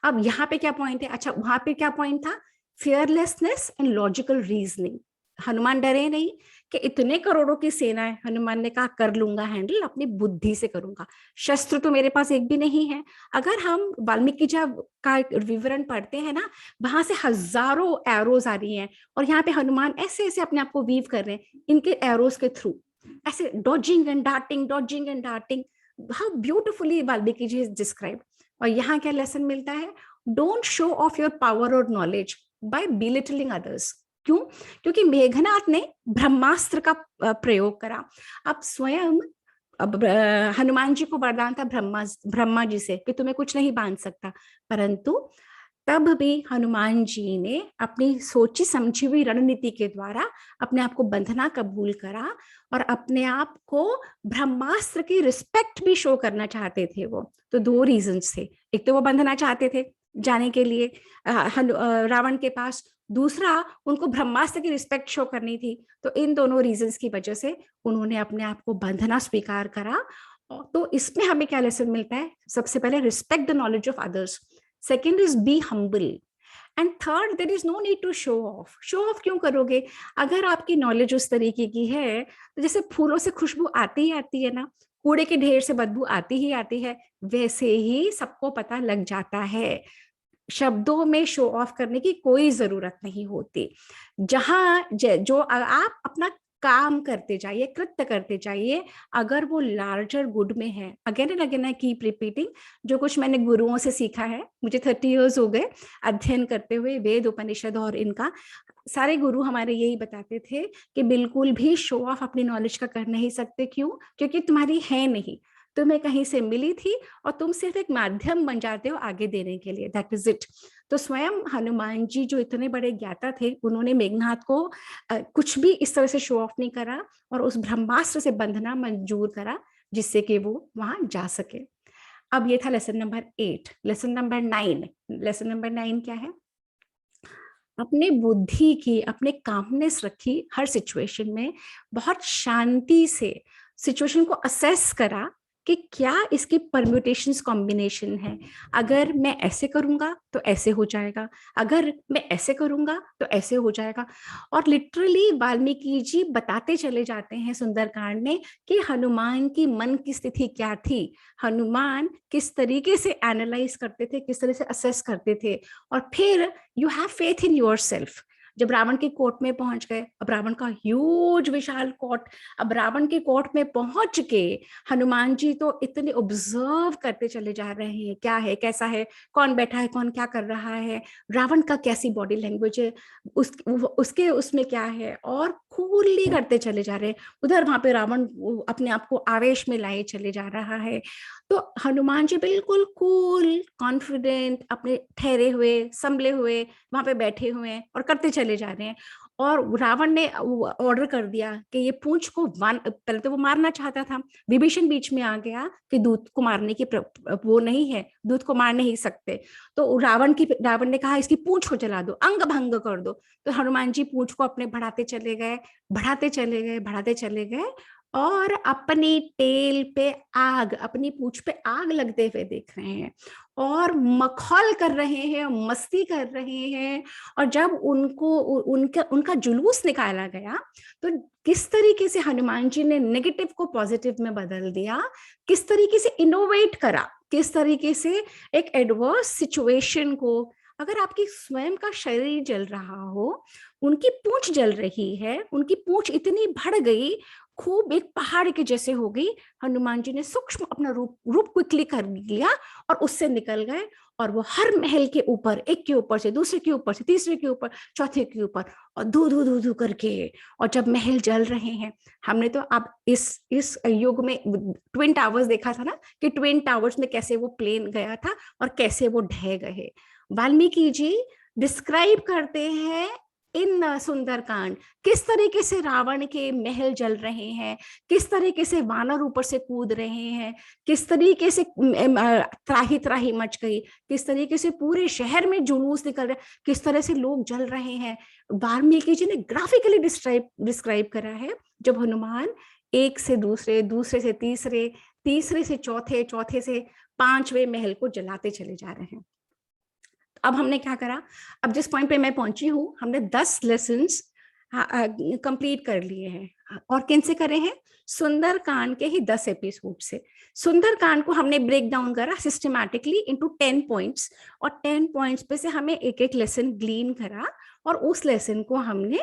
[SPEAKER 2] अब यहाँ पे क्या पॉइंट है? अच्छा, वहां पे क्या पॉइंट था? Fearlessness and logical reasoning. Hanuman डरे नहीं कि इतने करोड़ों की सेना है। हनुमान ने कहा कर लूंगा हैंडल, अपनी बुद्धि से करूंगा, शस्त्र तो मेरे पास एक भी नहीं है। अगर हम वाल्मीकि जी का विवरण पढ़ते हैं ना, वहां से हजारों एरोज आ रही हैं, और यहाँ पे हनुमान ऐसे ऐसे अपने आप को वीव कर रहे हैं इनके एरोज के थ्रू, ऐसे dodging and darting, dodging and darting. How beautifully Valmiki ji describe. और यहाँ क्या लेसन मिलता है? Don't show off your power और नॉलेज बाय बिलिटलिंग अदर्स। क्यों? क्योंकि मेघनाथ ने ब्रह्मास्त्र का प्रयोग करा। अब स्वयं हनुमान जी को वरदान था ब्रह्मा जी से कि तुम्हें कुछ नहीं बांध सकता, परंतु तब भी हनुमान जी ने अपनी सोची समझी हुई रणनीति के द्वारा अपने आप को बंधना कबूल करा, और अपने आप को ब्रह्मास्त्र की रिस्पेक्ट भी शो करना चाहते थे वो। तो दो रीजंस थे, एक तो वो बंधना चाहते थे जाने के लिए रावण के पास, दूसरा उनको ब्रह्मास्त्र की रिस्पेक्ट शो करनी थी। तो इन दोनों रीजंस की वजह से उन्होंने अपने आप को बंधना स्वीकार करा। तो इसमें हमें क्या लेसन मिलता है? सबसे पहले respect the knowledge of others, second is be humble, and third there is no need to show off. Show off क्यों करोगे? अगर आपकी नॉलेज उस तरीके की है, तो जैसे फूलों से खुशबू आती ही आती है ना, कूड़े के ढेर से बदबू आती ही आती है, वैसे ही सबको पता लग जाता है। शब्दों में शो ऑफ करने की कोई जरूरत नहीं होती। जहां जो आप अपना काम करते जाइए, कृत्य करते जाइए, अगर वो लार्जर गुड में है। Again and again I keep repeating, जो कुछ मैंने गुरुओं से सीखा है, मुझे 30 इयर्स हो गए अध्ययन करते हुए वेद उपनिषद, और इनका सारे गुरु हमारे यही बताते थे कि बिल्कुल भी शो ऑफ अपनी नॉलेज का कर नहीं सकते। क्यों? क्योंकि तुम्हारी है नहीं, तुम्हें कहीं से मिली थी, और तुम सिर्फ एक माध्यम बन जाते हो आगे देने के लिए, दैट इज इट। तो स्वयं हनुमान जी जो इतने बड़े ज्ञाता थे, उन्होंने मेघनाथ को कुछ भी इस तरह से शो ऑफ नहीं करा, और उस ब्रह्मास्त्र से बंधना मंजूर करा, जिससे कि वो वहां जा सके। अब ये था lesson number 8। Lesson number 9, lesson number 9 क्या है? अपने बुद्धि की, अपने कामनेस रखी हर सिचुएशन में, बहुत शांति से सिचुएशन को असेस करा कि क्या इसकी परम्यूटेशंस कॉम्बिनेशन है। अगर मैं ऐसे करूंगा तो ऐसे हो जाएगा, अगर मैं ऐसे करूंगा तो ऐसे हो जाएगा। और लिटरली वाल्मीकि जी बताते चले जाते हैं सुंदरकांड में कि हनुमान की मन की स्थिति क्या थी, हनुमान किस तरीके से एनालाइज करते थे, किस तरह से असेस करते थे। और फिर you have faith in yourself. जब रावण के कोर्ट में पहुंच गए, अब रावण का ह्यूज विशाल कोर्ट, अब रावण के कोर्ट में पहुंच के हनुमान जी तो इतने ऑब्जर्व करते चले जा रहे हैं, क्या है, कैसा है, कौन बैठा है, कौन क्या कर रहा है, रावण का कैसी बॉडी लैंग्वेज है, उसके उसमें क्या है, और कूलली करते चले जा रहे हैं। उधर वहां पे रावण अपने आप को आवेश में लाए चले जा रहा है। तो हनुमान जी बिल्कुल कूल, कॉन्फिडेंट, अपने ठहरे हुए, संभले हुए वहां पे बैठे हुए हैं और करते चले जा रहे हैं। और रावण ने ऑर्डर कर दिया कि ये पूंछ को पहले तो वो मारना चाहता था, विभीषण बीच में आ गया कि दूत को मारने की वो नहीं है, दूत को मार नहीं सकते। तो रावण ने कहा इसकी पूंछ को जला दो, अंग भंग कर दो। तो हनुमान जी पूंछ को अपने बढ़ाते चले गए, बढ़ाते चले गए, बढ़ाते चले गए, और अपनी टेल पे आग, अपनी पूंछ पे आग लगते हुए देख रहे हैं, और मखौल कर रहे हैं, मस्ती कर रहे हैं। और जब उनका जुलूस निकाला गया, तो किस तरीके से हनुमान जी ने नेगेटिव को पॉजिटिव में बदल दिया, किस तरीके से इनोवेट करा, किस तरीके से एक एडवर्स सिचुएशन को अगर आपकी स्वयं का शरीर जल रहा हो, उनकी पूंछ जल रही है, उनकी पूंछ इतनी बढ़ गई, खूब एक पहाड़ के जैसे हो गई, हनुमान जी ने सूक्ष्म अपना रूप क्विकली कर लिया और उससे निकल गए, और वो हर महल के ऊपर, एक के ऊपर से, दूसरे के ऊपर से, तीसरे के ऊपर, चौथे के ऊपर, और धू धू धू धू करके, और जब महल जल रहे हैं, हमने तो अब इस युग में ट्विन टावर्स देखा था ना, कि ट्विन टावर्स में कैसे वो प्लेन गया था और कैसे वो ढह गए। वाल्मीकि जी डिस्क्राइब करते हैं इन सुंदरकांड, किस तरीके से रावण के महल जल रहे हैं, किस तरीके से वानर ऊपर से कूद रहे हैं, किस तरीके से त्राही त्राही मच गई, किस तरीके से पूरे शहर में जुलूस निकल रहा है, किस तरह से लोग जल रहे हैं। वाल्मीकि जी ने ग्राफिकली डिस्क्राइब करा है, जब हनुमान एक से दूसरे, दूसरे से तीसरे, तीसरे से चौथे, चौथे से पांचवें महल को जलाते चले जा रहे हैं। अब हमने क्या करा, अब जिस पॉइंट पे मैं पहुंची हूं, हमने 10 लेसन्स कंप्लीट कर लिए हैं। और किन से करे हैं? सुंदरकांड के ही 10 एपिसोड से। सुंदरकांड को हमने ब्रेक डाउन करा सिस्टमैटिकली इनटू 10 पॉइंट्स, और 10 पॉइंट्स पे से हमें एक एक लेसन ग्लीन करा, और उस लेसन को हमने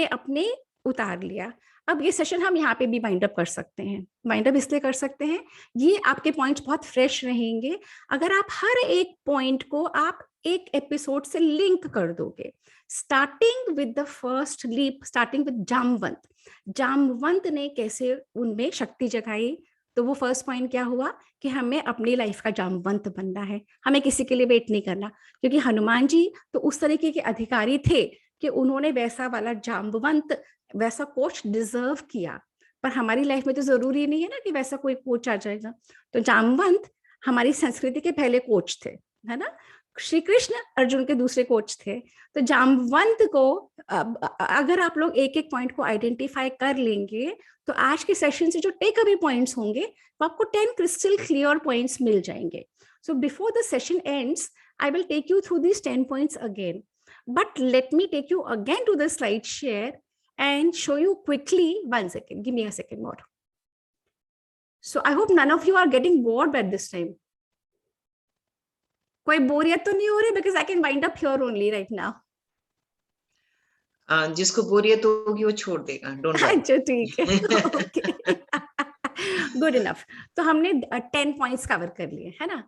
[SPEAKER 2] अपने उतार लिया। अब ये सेशन हम यहाँ पे भी वाइंड अप कर सकते हैं। वाइंड अप इसलिए कर सकते हैं, ये आपके पॉइंट्स बहुत फ्रेश रहेंगे अगर आप हर एक पॉइंट को आप एक एपिसोड से लिंक कर दोगे। Starting with the first leap, starting with Jamwant, Jamwant ने कैसे उनमें शक्ति जगाई। तो वो फर्स्ट पॉइंट क्या हुआ कि हमें अपनी लाइफ का जामवंत बनना है, हमें किसी के लिए वेट नहीं करना, क्योंकि हनुमान जी तो उस तरीके के अधिकारी थे कि उन्होंने वैसा वाला जामवंत, वैसा कोच डिजर्व किया। पर हमारी लाइफ में तो जरूरी नहीं है ना कि वैसा कोई कोच आ जाएगा। तो जामवंत हमारी संस्कृति के पहले कोच थे, है ना। श्री कृष्ण अर्जुन के दूसरे कोच थे। तो जामवंत को अगर आप लोग एक एक पॉइंट को आइडेंटिफाई कर लेंगे, तो आज के सेशन से जो टेक अवे पॉइंट्स होंगे वो आपको 10 क्रिस्टल क्लियर पॉइंट्स मिल जाएंगे। So before the session ends, I will take you through this 10 points again, but let me take you again to the slide share and show you quickly. 1 second, give me a second more. So I hope none of you are getting bored at this time. कोई बोरियत तो नहीं हो रही? Because I can wind up here only right now.
[SPEAKER 1] जिसको बोरियत होगी वो छोड़ देगा, डोंट वरी।
[SPEAKER 2] अच्छा ठीक है, ओके, गुड इनफ। तो हमने 10 पॉइंट्स कवर कर लिए, है ना।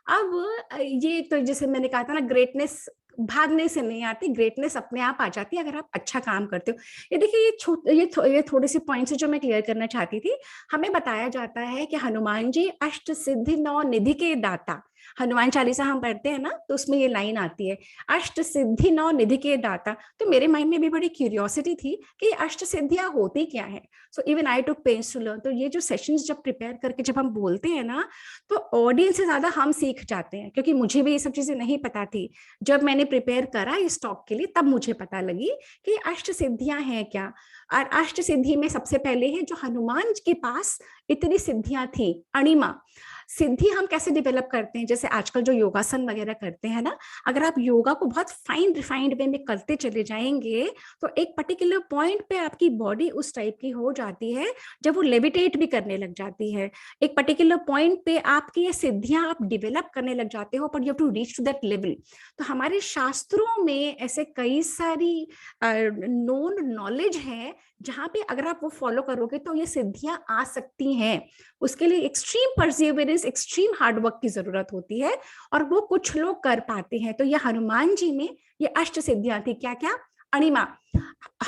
[SPEAKER 2] अब ये तो जैसे मैंने कहा था ना, ग्रेटनेस भागने से नहीं आती, ग्रेटनेस अपने आप आ जाती है अगर आप अच्छा काम करते हो। ये देखिए, ये थोड़े से पॉइंट्स जो मैं क्लियर करना चाहती थी। हमें बताया जाता है कि हनुमान जी अष्ट सिद्धि नौ निधि के दाता। हनुमान चालीसा हम पढ़ते हैं ना, तो उसमें ये लाइन आती है, अष्ट सिद्धि नौ निधि के दाता। तो मेरे माइंड में भी बड़ी क्यूरियोसिटी थी कि अष्ट सिद्धियां होती क्या है। So even I took pains to learn. तो ये जो सेशंस जब प्रिपेयर करके जब हम बोलते हैं ना, तो ऑडियंस से ज्यादा हम सीख जाते हैं, क्योंकि मुझे भी ये सब चीजें नहीं पता थी। जब मैंने प्रिपेयर करा इस टॉक के लिए, तब मुझे पता लगी कि अष्ट सिद्धियां हैं क्या। और अष्ट सिद्धि में सबसे पहले है जो हनुमान के पास इतनी सिद्धियां थी, अणिमा। सिद्धि हम कैसे डेवलप करते हैं, जैसे आजकल जो योगासन वगैरह करते हैं ना, अगर आप योगा को बहुत फाइन रिफाइंड वे में करते चले जाएंगे, तो एक पर्टिकुलर पॉइंट पे आपकी बॉडी उस टाइप की हो जाती है जब वो लेविटेट भी करने लग जाती है। एक पर्टिकुलर पॉइंट पे आपकी ये सिद्धियां आप डिवेलप करने लग जाते हो, but you have to reach to that level. तो हमारे शास्त्रों में ऐसे कई सारी नोन नॉलेज है जहां पे अगर आप वो फॉलो करोगे तो ये सिद्धियां आ सकती हैं। उसके लिए एक्सट्रीम परसिवरेंस, एक्सट्रीम हार्डवर्क की जरूरत होती है, और वो कुछ लोग कर पाते हैं। तो ये हनुमान जी में ये अष्ट सिद्धियां थी। क्या क्या? अणिमा।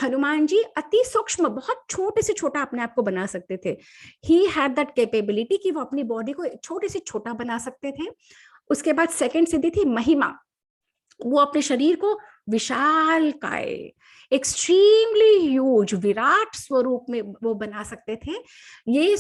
[SPEAKER 2] हनुमान जी अति सूक्ष्म, बहुत छोटे से छोटा अपने आप को बना सकते थे। ही हैड दैट कैपेबिलिटी कि वो अपनी बॉडी को छोटे से छोटा बना सकते थे। उसके बाद सेकंड सिद्धि थी महिमा। वो अपने शरीर को विशाल काय, एक्सट्रीमली ह्यूज, विराट स्वरूप में वो बना सकते थे। ये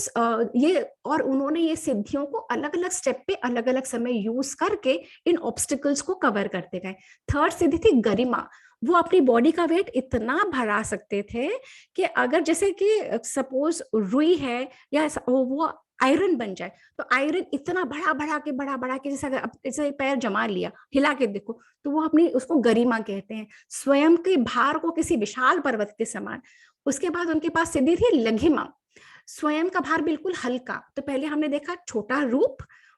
[SPEAKER 2] और उन्होंने ये सिद्धियों को अलग अलग स्टेप पे अलग अलग समय यूज करके इन ऑब्स्टिकल्स को कवर करते गए। थर्ड सिद्धि थी गरिमा। वो अपनी बॉडी का वेट इतना बढ़ा सकते थे कि अगर जैसे कि सपोज रुई है या वो आयरन बन जाए, तो आयरन इतना बढ़ा के जैसे अगर इसे पैर जमा लिया, हिला के देखो, तो वो अपनी उसको गरिमा कहते हैं, स्वयं के भार को किसी विशाल पर्वत के समान। उसके बाद उनके पास सिद्धि थी लघिमा। स्वयं का भार बिल्कुल हल्का। तो पहले हमने देखा छोटा रूप,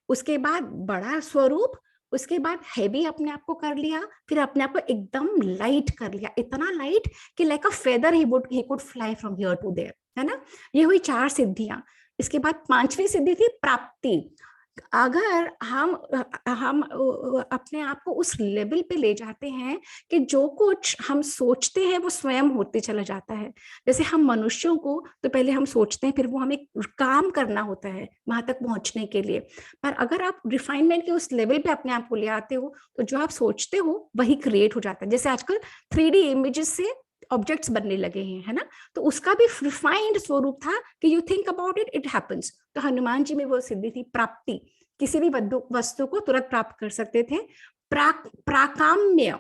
[SPEAKER 2] उसके बाद बड़ा स्वरूप, उसके बाद हैवी अपने आप को कर लिया, फिर अपने आप को एकदम लाइट कर लिया, इतना लाइट कि like a feather he could fly from here to there, है ना। ये हुई 4 सिद्धियां। इसके बाद 5वीं सिद्धि थी प्राप्ति। अगर हम अपने आप को उस लेवल पे ले जाते हैं कि जो कुछ हम सोचते हैं वो स्वयं होते चला जाता है। जैसे हम मनुष्यों को तो पहले हम सोचते हैं, फिर वो हमें काम करना होता है वहां तक पहुंचने के लिए। पर अगर आप रिफाइनमेंट के उस लेवल पे अपने आप को ले आते हो तो जो आप सोचते हो वही क्रिएट हो जाता है। जैसे आजकल 3D इमेजेस से ऑब्जेक्ट्स बनने लगे हैं, है ना। तो उसका भी रिफाइंड स्वरूप था कि you think about it, it happens. तो हनुमान जी में वो सिद्धि थी प्राप्ति, किसी भी वस्तु को तुरंत प्राप्त कर सकते थे। प्राकाम्य,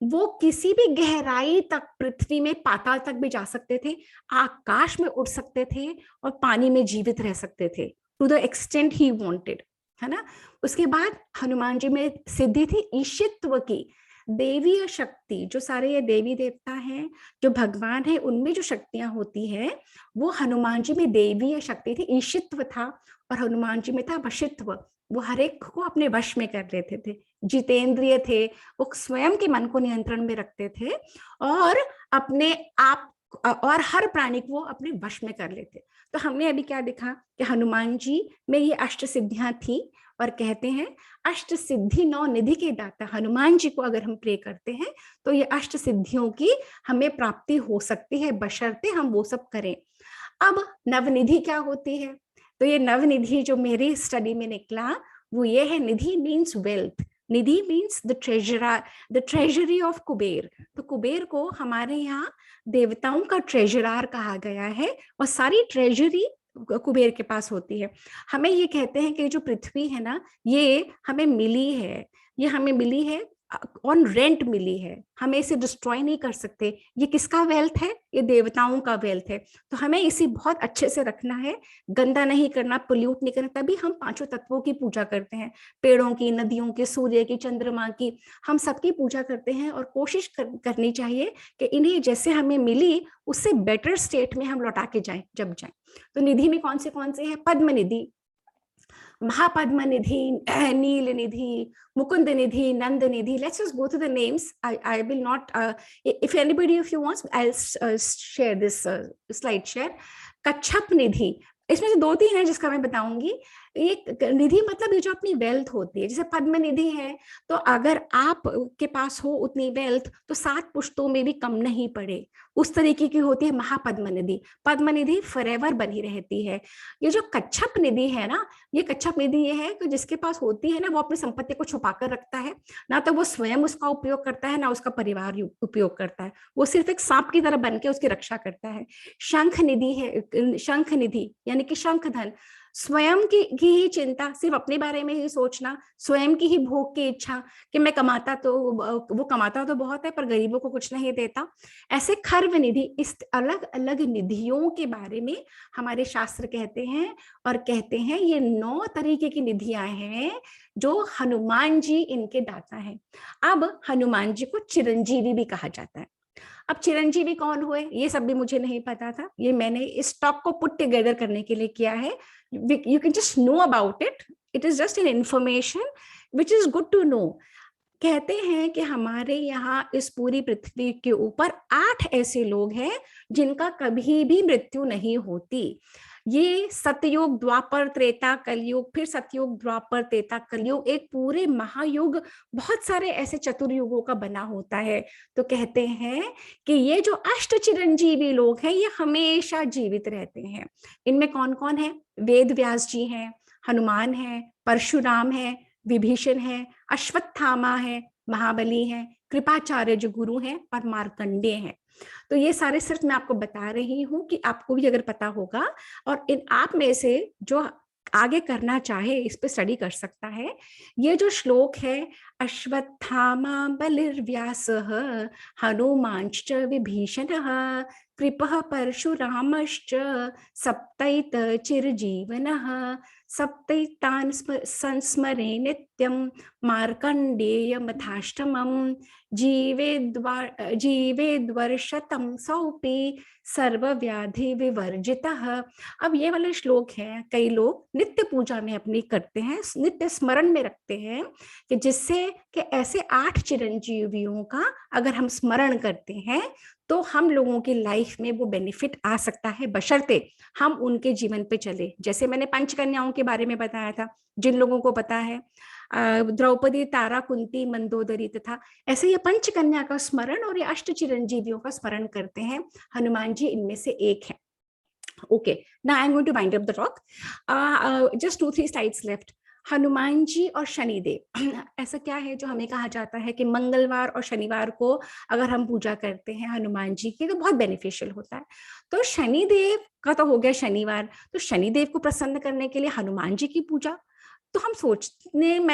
[SPEAKER 2] वो किसी भी गहराई तक, पृथ्वी में पाताल तक भी जा सकते थे, आकाश में उड़ सकते थे और पानी में जीवित रह सकते थे, to the extent he wanted, है ना। उसके बाद हनुमान जी में सिद्धि थी ईशित्व की, देवीय शक्ति। जो सारे ये देवी देवता हैं, जो भगवान है, उनमें जो शक्तियां होती हैं वो हनुमान जी में देवीय शक्ति थी, ईशित्व था। और हनुमान जी में था वशित्व, वो हर एक को अपने वश में कर लेते थे, जितेंद्रिय थे, वो स्वयं के मन को नियंत्रण में रखते थे और अपने आप और हर प्राणी को अपने वश में कर लेते। तो हमने अभी क्या देखा कि हनुमान जी में ये अष्ट सिद्धियां थी, और कहते हैं अष्ट सिद्धि 9 निधि के दाता हनुमान जी को अगर हम प्रे करते हैं तो ये अष्ट सिद्धियों की हमें प्राप्ति हो सकती है, बशर्ते हम वो सब करें। अब नवनिधि क्या होती है? तो ये नवनिधि जो मेरी स्टडी में निकला वो ये है, निधि मीन्स वेल्थ, निधि means the treasury of Kuber. तो कुबेर को हमारे यहाँ देवताओं का ट्रेजरार कहा गया है और सारी ट्रेजरी कुबेर के पास होती है। हमें ये कहते हैं कि जो पृथ्वी है ना, ये हमें मिली है, ये हमें मिली है ऑन रेंट मिली है, हमें इसे डिस्ट्रॉय नहीं कर सकते। ये किसका वेल्थ है? ये देवताओं का वेल्थ है। तो हमें इसे बहुत अच्छे से रखना है, गंदा नहीं करना, पोल्यूट नहीं करना। तभी हम 5 तत्वों की पूजा करते हैं, पेड़ों की, नदियों की, सूर्य की, चंद्रमा की, हम सबकी पूजा करते हैं। और कोशिश करनी चाहिए कि इन्हें जैसे हमें मिली उससे बेटर स्टेट में हम लौटा के जाएं जब जाएं। तो निधि में कौन से हैं? पद्म निधि, महापद्म निधि, नील निधि, मुकुंद निधि, नंद निधि. Let's just go through the names. I will not, if anybody of you wants, I'll share this slide share. कच्छप निधि, इसमें से 2-3 है जिसका मैं बताऊंगी। एक निधि मतलब ये जो अपनी वेल्थ होती है, जैसे पद्म निधि है, तो अगर आप के पास हो उतनी वेल्थ तो 7 पुश्तों में भी कम नहीं पड़े, उस तरीके की होती है महापद्म निधि। पद्म निधि फॉरएवर बनी रहती है। ये जो कच्छप निधि है ना, ये कच्छप निधि ये है कि जिसके पास होती है ना, वो अपनी संपत्ति को छुपा कर रखता है, ना तो वो स्वयं उसका उपयोग करता है, ना उसका परिवार उपयोग करता है, वो सिर्फ एक सांप की तरह बन के उसकी रक्षा करता है। शंख निधि है, शंख निधि यानी कि शंख धन, स्वयं की ही चिंता, सिर्फ अपने बारे में ही सोचना, स्वयं की ही भोग की इच्छा कि मैं कमाता तो, वो कमाता तो बहुत है पर गरीबों को कुछ नहीं देता। ऐसे खर्व निधि, इस अलग अलग निधियों के बारे में हमारे शास्त्र कहते हैं, और कहते हैं ये 9 तरीके की निधियां हैं जो हनुमान जी इनके दाता हैं। अब हनुमान जी को चिरंजीवी भी कहा जाता है। अब चिरंजीवी कौन हुए ये सब भी मुझे नहीं पता था, ये मैंने इस टॉक को पुट टुगेदर करने के लिए किया है। You can just know about it, it is just an information which is good to know. कहते हैं कि हमारे यहाँ इस पूरी पृथ्वी के ऊपर 8 ऐसे लोग हैं जिनका कभी भी मृत्यु नहीं होती। ये सतयुग, द्वापर, त्रेता, कलयुग, फिर सतयुग, द्वापर, त्रेता, कलयुग, एक पूरे महायुग, बहुत सारे ऐसे चतुर्युगों का बना होता है। तो कहते हैं कि ये जो अष्ट चिरंजीवी लोग हैं ये हमेशा जीवित रहते हैं। इनमें कौन कौन है? वेद व्यास जी हैं, हनुमान है, परशुराम है, विभीषण है, अश्वत्थामा है, महाबली है, कृपाचार्य जो गुरु हैं, और मार्कंडेय हैं। तो ये सारे सिर्फ मैं आपको बता रही हूँ कि आपको भी अगर पता होगा, और इन आप में से जो आगे करना चाहे इस पे स्टडी कर सकता है। ये जो श्लोक है अश्वत्थामा बलिर्व्यासः हनुमांश्च विभीषणः कृपः परशुरामश्च सप्तैत चिरजीवनः सप्तैतान् संस्मरे नित्यं मार्कण्डेयमथाष्टमं जीवेद्वर्षतं सोऽपि सर्वव्याधि विवर्जितः। अब ये वाला श्लोक है, कई लोग नित्य पूजा में अपनी करते हैं, नित्य स्मरण में रखते हैं कि जिससे कि ऐसे 8 चिरंजीवियों का अगर हम स्मरण करते हैं तो हम लोगों की लाइफ में वो बेनिफिट आ सकता है, बशर्ते हम उनके जीवन पे चले। जैसे मैंने पंचकन्याओं के बारे में बताया था, जिन लोगों को पता है, द्रौपदी, तारा, कुंती, मंदोदरी तथा ऐसे ये पंचकन्या का स्मरण और ये 8 चिरंजीवियों का स्मरण करते हैं। हनुमान जी इनमें से एक है। Okay, now I'm going to wind up the talk. Just 2-3 slides left. Hanuman ji और शनिदेव, ऐसा क्या है जो हमें कहा जाता है कि मंगलवार और शनिवार को अगर हम पूजा करते हैं हनुमान जी की तो बहुत बेनिफिशियल होता है। तो शनिदेव का तो हो गया शनिवार, तो शनिदेव को प्रसन्न करने के लिए हनुमान जी की पूजा। तो हम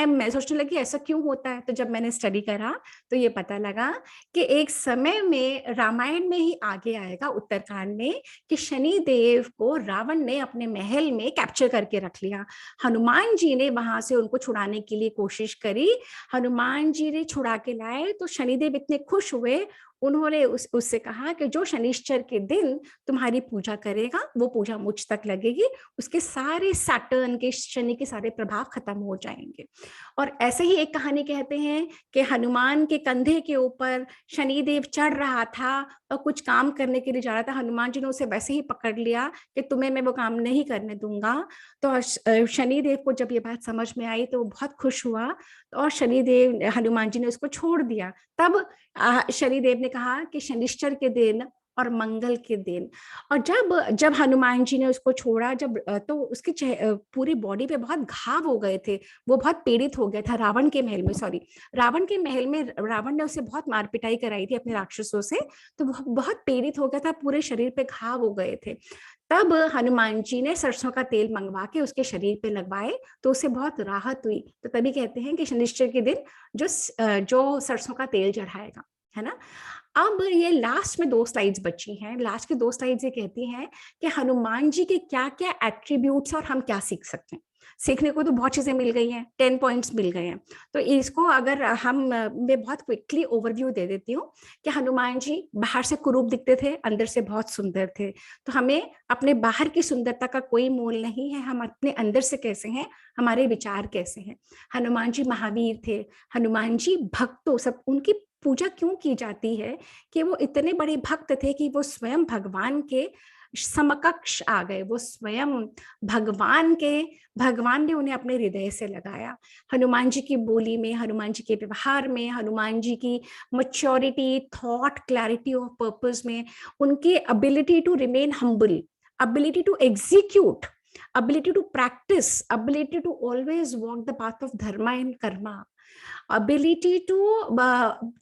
[SPEAKER 2] मैं सोचने लगी ऐसा क्यों होता है। तो जब मैंने स्टडी करा तो ये पता लगा कि एक समय में रामायण में ही आगे आएगा, उत्तरकांड में, कि शनिदेव को रावण ने अपने महल में कैप्चर करके रख लिया। हनुमान जी ने वहां से उनको छुड़ाने के लिए कोशिश करी, हनुमान जी ने छुड़ा के लाए तो शनिदेव इतने खुश हुए, उन्होंने उससे कहा कि जो शनिश्चर के दिन तुम्हारी पूजा करेगा वो पूजा मुझ तक लगेगी, उसके सारे सैटर्न के, शनि के सारे प्रभाव खत्म हो जाएंगे। और ऐसे ही एक कहानी कहते हैं कि हनुमान के कंधे के ऊपर शनिदेव चढ़ रहा था और कुछ काम करने के लिए जा रहा था, हनुमान जी ने उसे वैसे ही पकड़ लिया कि तुम्हें मैं वो काम नहीं करने दूंगा। तो शनिदेव को जब ये बात समझ में आई तो वो बहुत खुश हुआ और शनिदेव, हनुमान जी ने उसको छोड़ दिया। तब शनिदेव ने कहा कि शनिश्चर के दिन और मंगल के दिन, और जब हनुमान जी ने उसको छोड़ा, तो उसके पूरी बॉडी पे बहुत घाव हो गए थे, वो बहुत पीड़ित हो गया था। रावण के महल में रावण ने उसे बहुत मार पिटाई कराई थी अपने राक्षसों से, तो वो बहुत पीड़ित हो गया था, पूरे शरीर पे घाव हो गए थे। तब हनुमान जी ने सरसों का तेल मंगवा के उसके शरीर पे लगवाए तो उसे बहुत राहत हुई। तो तभी कहते हैं कि शनिश्चर के दिन जो सरसों का तेल चढ़ाएगा, है ना। अब ये लास्ट में 2 स्लाइड्स बची हैं। लास्ट की 2 स्लाइड्स ये कहती हैं कि हनुमान जी के क्या क्या एट्रीब्यूट्स और हम क्या सीख सकते हैं। सीखने को तो बहुत चीजें मिल गई हैं, 10 पॉइंट्स मिल गए हैं। तो इसको अगर मैं बहुत क्विकली ओवरव्यू दे देती हूँ कि हनुमान जी बाहर से कुरूप दिखते थे, अंदर से बहुत सुंदर थे। तो हमें अपने बाहर की सुंदरता का कोई मोल नहीं है, हम अपने अंदर से कैसे हैं, हमारे विचार कैसे हैं। हनुमान जी महावीर थे, हनुमान जी भक्तों, सब उनकी पूजा क्यों की जाती है कि वो इतने बड़े भक्त थे कि वो स्वयं भगवान के समकक्ष आ गए, वो स्वयं भगवान ने उन्हें अपने हृदय से लगाया। हनुमान जी की बोली में, हनुमान जी के व्यवहार में, हनुमान जी की maturity, thought, clarity of purpose में, उनके ability to remain humble, ability to execute, ability to practice, ability to always walk the path of dharma and karma, ability to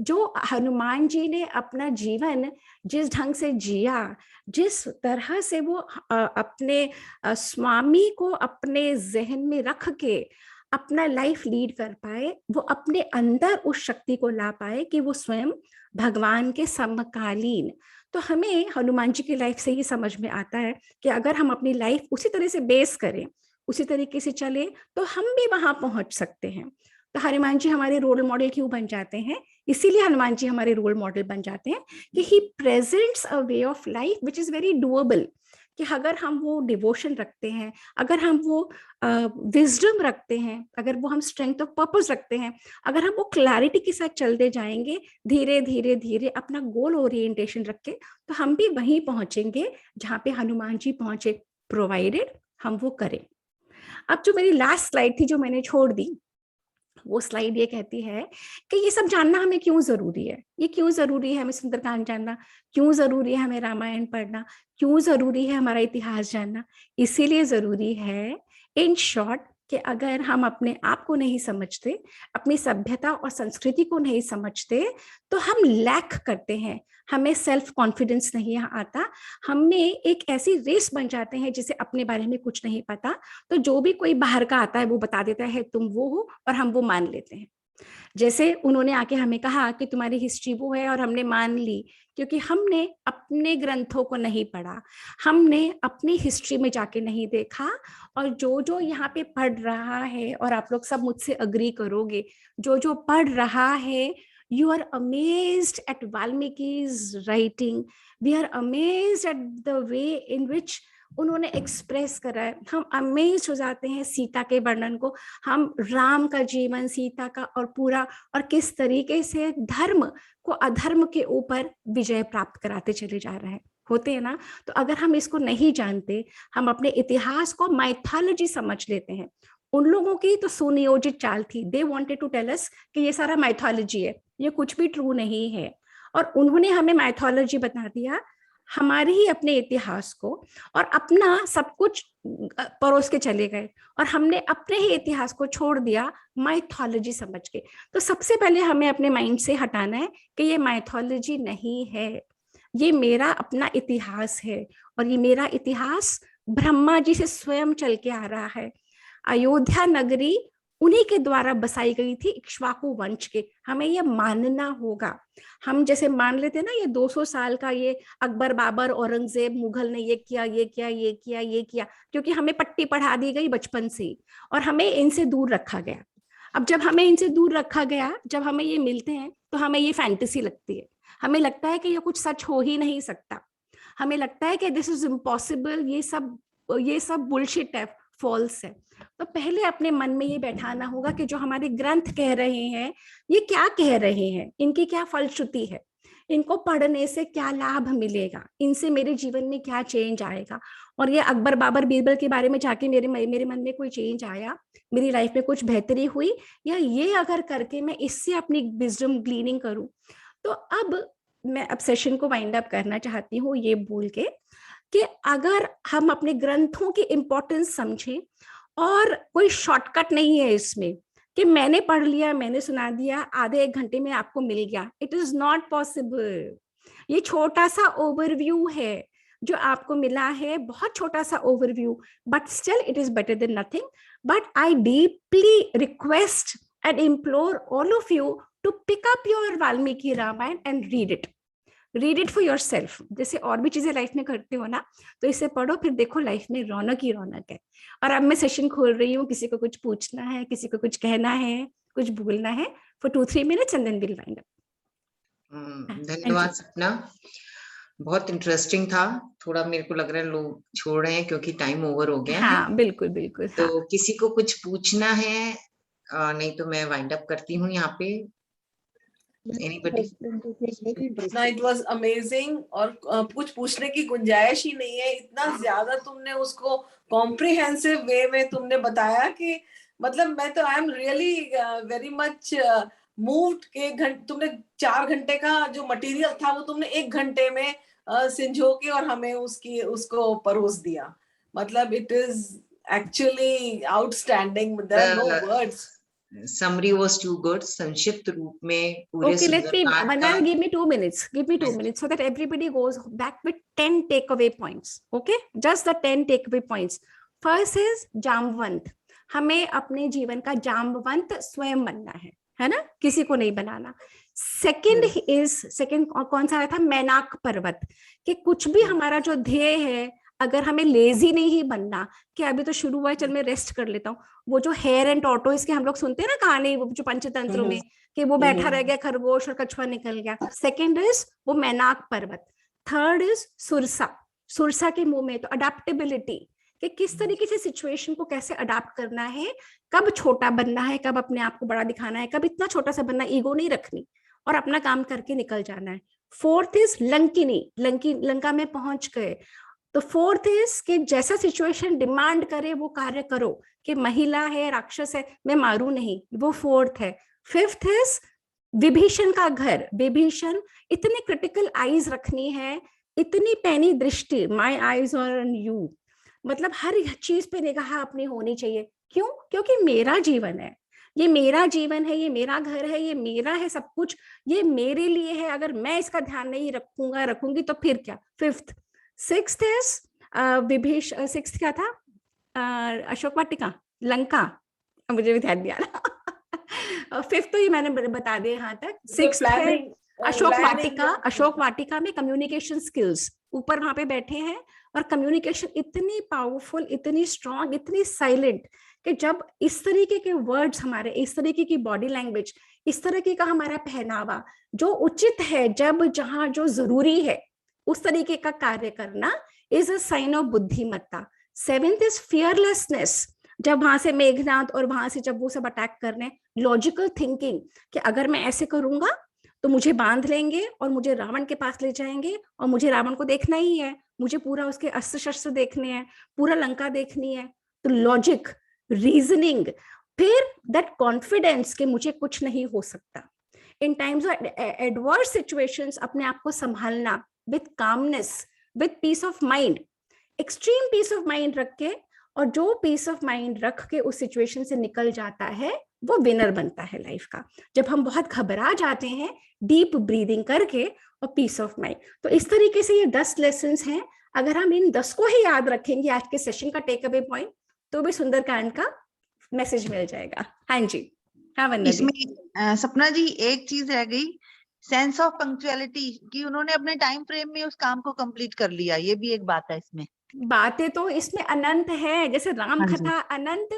[SPEAKER 2] जो हनुमान जी ने अपना जीवन जिस ढंग से जिया, जिस तरह से वो अपने स्वामी को अपने जहन में रख के अपना लाइफ लीड कर पाए, वो अपने अंदर उस शक्ति को ला पाए कि वो स्वयं भगवान के समकालीन। तो हमें हनुमान जी की लाइफ से ही समझ में आता है कि अगर हम अपनी लाइफ उसी तरह से बेस करें, उसी तरीके से चले, तो हम भी वहां पहुंच सकते हैं। तो हनुमान जी हमारे रोल मॉडल क्यों बन जाते हैं? इसीलिए हनुमान जी हमारे रोल मॉडल बन जाते हैं कि he presents a way of life which is very doable. कि अगर हम वो डिवोशन रखते हैं, अगर हम वो विजडम रखते हैं, अगर वो हम स्ट्रेंथ ऑफ पर्पस रखते हैं, अगर हम वो क्लैरिटी के साथ चलते जाएंगे, धीरे धीरे धीरे अपना गोल ओरिएंटेशन रख के, तो हम भी वहीं पहुंचेंगे जहाँ पे हनुमान जी पहुंचे, प्रोवाइडेड हम वो करें। अब जो मेरी लास्ट स्लाइड थी जो मैंने छोड़ दी, वो स्लाइड ये कहती है कि ये सब जानना हमें क्यों जरूरी है, ये क्यों जरूरी है हमें सुंदरकांड जानना, क्यों जरूरी है हमें रामायण पढ़ना, क्यों जरूरी है हमारा इतिहास जानना। इसीलिए जरूरी है, इन शॉर्ट, कि अगर हम अपने आप को नहीं समझते, अपनी सभ्यता और संस्कृति को नहीं समझते, तो हम लैक करते हैं, हमें सेल्फ कॉन्फिडेंस नहीं आता, हमें एक ऐसी रेस बन जाते हैं जिसे अपने बारे में कुछ नहीं पता। तो जो भी कोई बाहर का आता है वो बता देता है तुम वो हो, और हम वो मान लेते हैं। जैसे उन्होंने आके हमें कहा कि तुम्हारी हिस्ट्री वो है, और हमने मान ली क्योंकि हमने अपने ग्रंथों को नहीं पढ़ा, हमने अपनी हिस्ट्री में जाके नहीं देखा। और जो जो यहाँ पे पढ़ रहा है, और आप लोग सब मुझसे अग्री करोगे, जो जो पढ़ रहा है, you are amazed at Valmiki's writing, we are amazed at the way in which उन्होंने एक्सप्रेस करा है। हम अमेज हो जाते हैं सीता के वर्णन को, हम राम का जीवन, सीता का, और पूरा, और किस तरीके से धर्म को अधर्म के ऊपर विजय प्राप्त कराते चले जा रहे हैं, होते हैं ना। तो अगर हम इसको नहीं जानते, हम अपने इतिहास को माइथोलॉजी समझ लेते हैं। उन लोगों की तो सुनियोजित चाल थी, they wanted to tell us कि ये सारा माइथोलॉजी है, ये कुछ भी ट्रू नहीं है। और उन्होंने हमें माइथोलॉजी बता दिया, हमारे ही अपने इतिहास को, और अपना सब कुछ परोस के चले गए, और हमने अपने ही इतिहास को छोड़ दिया माइथोलॉजी समझ के। तो सबसे पहले हमें अपने माइंड से हटाना है कि ये माइथोलॉजी नहीं है, ये मेरा अपना इतिहास है, और ये मेरा इतिहास ब्रह्मा जी से स्वयं चल के आ रहा है। अयोध्या नगरी उन्हीं के द्वारा बसाई गई थी, इक्ष्वाकु वंश के, हमें ये मानना होगा। हम जैसे मान लेते हैं ना, ये 200 साल का ये अकबर, बाबर, औरंगजेब, मुगल ने ये किया, ये किया, ये किया, ये किया, क्योंकि हमें पट्टी पढ़ा दी गई बचपन से ही, और हमें इनसे दूर रखा गया। अब जब हमें इनसे दूर रखा गया, जब हमें ये मिलते हैं, तो हमें ये फैंटेसी लगती है, हमें लगता है कि ये कुछ सच हो ही नहीं सकता, हमें लगता है कि दिस इज इम्पॉसिबल, ये सब बुलशिट है, फॉल्स है। तो पहले अपने मन में ये बैठाना होगा कि जो हमारे ग्रंथ कह रहे हैं, ये क्या कह रहे हैं, इनकी क्या फलश्रुति है, इनको पढ़ने से क्या लाभ मिलेगा, इनसे मेरे जीवन में क्या चेंज आएगा। और ये अकबर, बाबर, बीरबल के बारे में जाके मेरे मन में कोई चेंज आया, मेरी लाइफ में कुछ बेहतरी हुई, या ये अगर करके मैं इससे अपनी विजडम ग्लीनिंग करूं। तो अब मैं अब सेशन को वाइंड अप करना चाहती हूँ ये बोल के कि अगर हम अपने ग्रंथों की इंपॉर्टेंस समझें, और कोई शॉर्टकट नहीं है इसमें कि मैंने पढ़ लिया, मैंने सुना दिया, आधे एक घंटे में आपको मिल गया, इट इज नॉट पॉसिबल। ये छोटा सा ओवरव्यू है जो आपको मिला है, बहुत छोटा सा overview, but still it is better than nothing. But I deeply request and implore all of you to pick up your Valmiki Ramayana and read it for yourself. जैसे और भी चीजें लाइफ में करते हो ना, तो इसे पढ़ो, फिर देखो लाइफ में रौनक ही रौनक है। और अब मैं सेशन खोल रही हूँ, किसी को कुछ पूछना है, किसी को कुछ कहना है, कुछ बोलना है, for 2-3 minutes and then will wind up.
[SPEAKER 1] धन्यवाद सपना, बहुत इंटरेस्टिंग था। थोड़ा मेरे को लग रहा है लोग छोड़ रहे हैं क्योंकि टाइम ओवर हो गया है।
[SPEAKER 2] हाँ बिल्कुल बिल्कुल।
[SPEAKER 1] तो किसी को कुछ पूछना है, नहीं तो मैं वाइंड अप करती हूँ यहाँ पे। Anybody?
[SPEAKER 3] इट वाज अमेजिंग, और कुछ पूछने की गुंजाइश ही नहीं है, इतना ज्यादा तुमने उसको कॉम्प्रिहेंसिव वे में तुमने बताया कि मतलब मैं तो I am really very much moved के तुमने 4 घंटे का जो मटेरियल था वो तुमने 1 घंटे में संजो के और हमें उसको परोस दिया। मतलब it is actually outstanding, there are no words.
[SPEAKER 1] Summary was too good. संक्षिप्त रूप में पूरे
[SPEAKER 2] Okay, let me,
[SPEAKER 1] Sundarkand
[SPEAKER 2] Manan,
[SPEAKER 1] का।
[SPEAKER 2] give me 2 minutes. Give me 2 minutes so that everybody goes back with 10 takeaway points. Okay, just the 10 takeaway points. First is Jambavant. हमें अपने जीवन का जाम्बवंत स्वयं बनना है ना, किसी को नहीं बनाना। सेकंड कौन सा आया था, मैनाक पर्वत, कि कुछ भी हमारा जो ध्येय है, अगर हमें लेजी नहीं बनना कि अभी तो शुरू हुआ है, चल मैं रेस्ट कर लेता हूँ। वो जो हेयर एंड टॉर्टोइस के हम लोग सुनते हैं ना कहानी, वो जो पंचतंत्र में, कि वो बैठा रह गया खरगोश और कछुआ निकल गया। सेकंड इज वो मैनाक पर्वत। थर्ड इज सुरसा के मुंह में, तो अडेप्टेबिलिटी, कि किस तरीके से सिचुएशन को कैसे अडाप्ट करना है, कब छोटा बनना है, कब अपने आप को बड़ा दिखाना है, कब इतना छोटा सा बनना, ईगो नहीं रखनी, और अपना काम करके निकल जाना है। फोर्थ इज लंका में पहुंच गए, तो फोर्थ इज कि जैसा सिचुएशन डिमांड करे वो कार्य करो, कि महिला है, राक्षस है, मैं मारू नहीं, वो फोर्थ है। फिफ्थ इज विभीषण का घर, विभीषण, इतनी क्रिटिकल आईज रखनी है, इतनी पैनी दृष्टि, माय आईज ऑन यू, मतलब हर चीज पे निगाह अपनी होनी चाहिए। क्यों? क्योंकि मेरा जीवन है, ये मेरा जीवन है, ये मेरा घर है, ये मेरा है, सब कुछ ये मेरे लिए है। अगर मैं इसका ध्यान नहीं रखूंगी तो फिर क्या। फिफ्थ, सिक्स्थ इज सिक्स्थ क्या था, अशोक वाटिका, लंका, मुझे भी ध्यान दिया ना फिफ्थ तो ये मैंने बता दिया यहाँ तक। सिक्स्थ है अशोक वाटिका। अशोक वाटिका में कम्युनिकेशन स्किल्स, ऊपर वहां पे बैठे हैं और कम्युनिकेशन इतनी पावरफुल, इतनी स्ट्रॉन्ग, इतनी साइलेंट कि जब इस तरीके के वर्ड्स हमारे, इस तरीके की बॉडी लैंग्वेज, इस तरीके का हमारा पहनावा जो उचित है, जब जहां जो जरूरी है उस तरीके का कार्य करना इज अ साइन ऑफ बुद्धिमत्ता। Seventh is fearlessness. जब वहां से मेघनाथ और वहां से जब वो सब अटैक करने, लॉजिकल थिंकिंग कि अगर मैं ऐसे करूंगा तो मुझे बांध लेंगे और मुझे रावण के पास ले जाएंगे और मुझे रावण को देखना ही है, मुझे पूरा उसके अस्त्र शस्त्र देखने हैं, पूरा लंका देखनी है। तो लॉजिक, रीजनिंग, फिर दैट कॉन्फिडेंस कि मुझे कुछ नहीं हो सकता। In times of adverse situations अपने आप को संभालना with calmness, with peace of mind, extreme peace of mind रख के, और जो पीस ऑफ माइंड रख के उस सिचुएशन से निकल जाता है वो विनर बनता है लाइफ का। जब हम बहुत घबरा जाते हैं, डीप ब्रीदिंग करके और पीस ऑफ माइंड। तो इस तरीके से ये 10 लेसन्स हैं। अगर हम इन 10 को ही याद रखेंगे आज के सेशन का टेक अवे पॉइंट, तो भी सुंदरकांड का मैसेज मिल जाएगा। हाँ जी, हाँ वंदना जी।
[SPEAKER 4] इसमें सपना जी एक चीज रह गई, सेंस ऑफ पंक्चुअलिटी, कि उन्होंने अपने टाइम फ्रेम में उस काम को कंप्लीट कर लिया, ये भी एक बात है इसमें।
[SPEAKER 2] बातें तो इसमें अनंत है, जैसे राम कथा अनंत,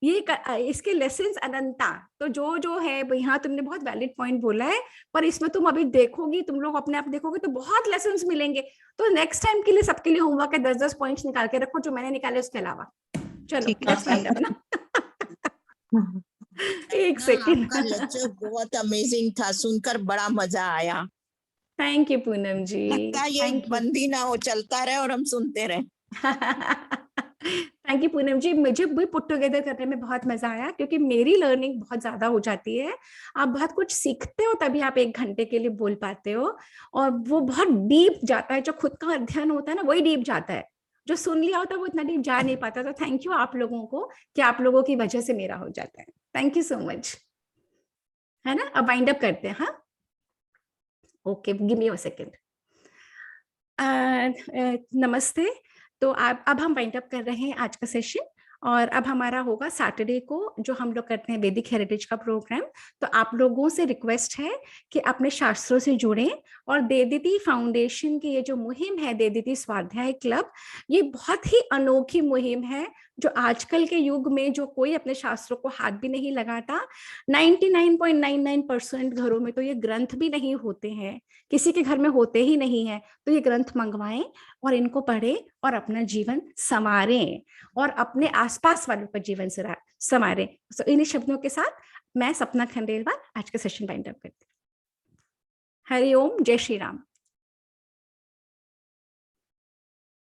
[SPEAKER 2] ये इसके लेसन्स अनंता। तो जो जो है यहाँ तुमने बहुत वैलिड पॉइंट बोला है, पर इसमें तुम अभी देखोगी, तुम लोग अपने आप देखोगे तो बहुत लेसन्स मिलेंगे। तो नेक्स्ट टाइम के लिए सबके लिए होमवर्क है 10-10 पॉइंट्स निकाल के रखो जो मैंने निकाले उसके अलावा। चलो एक सेकंड।
[SPEAKER 5] आपका लेक्चर बहुत अमेजिंग था, सुनकर बड़ा मजा आया।
[SPEAKER 2] थैंक यू पूनम जी।
[SPEAKER 5] लगता ये बंदी ना हो, चलता रहे और हम सुनते रहे।
[SPEAKER 2] थैंक यू पूनम जी। मुझे भी पुट टुगेदर करने में बहुत मजा आया, क्योंकि मेरी लर्निंग बहुत ज्यादा हो जाती है। आप बहुत कुछ सीखते हो तभी आप 1 घंटे के लिए बोल पाते हो, और वो बहुत डीप जाता है। जो खुद का अध्ययन होता है ना, वही डीप जाता है। जो सुन लिया होता है वो इतना डीप जा नहीं पाता। तो थैंक यू आप लोगों को कि आप लोगों की वजह से मेरा हो जाता है। थैंक यू सो मच, है ना। अब वाइंड अप करते हैं। हाँ, okay, give me a second. नमस्ते। तो अब हम वाइंड अप कर रहे हैं आज का सेशन, और अब हमारा होगा सैटरडे को जो हम लोग करते हैं वैदिक हेरिटेज का प्रोग्राम। तो आप लोगों से रिक्वेस्ट है कि अपने शास्त्रों से जुड़ें, और देवदीति फाउंडेशन की ये जो मुहिम है, देवदीति स्वाध्याय क्लब, ये बहुत ही अनोखी मुहिम है जो आजकल के युग में जो कोई अपने शास्त्रों को हाथ भी नहीं लगाता। 99.99% घरों में तो ये ग्रंथ भी नहीं होते हैं, किसी के घर में होते ही नहीं है। तो ये ग्रंथ मंगवाएं और इनको पढ़ें और अपना जीवन संवारें और अपने आसपास वालों का जीवन संवारें। तो इन्हीं शब्दों के साथ मैं सपना खंडेलवाल आज का सेशन वाइंड अप करती हूँ। हरि ओम, जय श्री राम।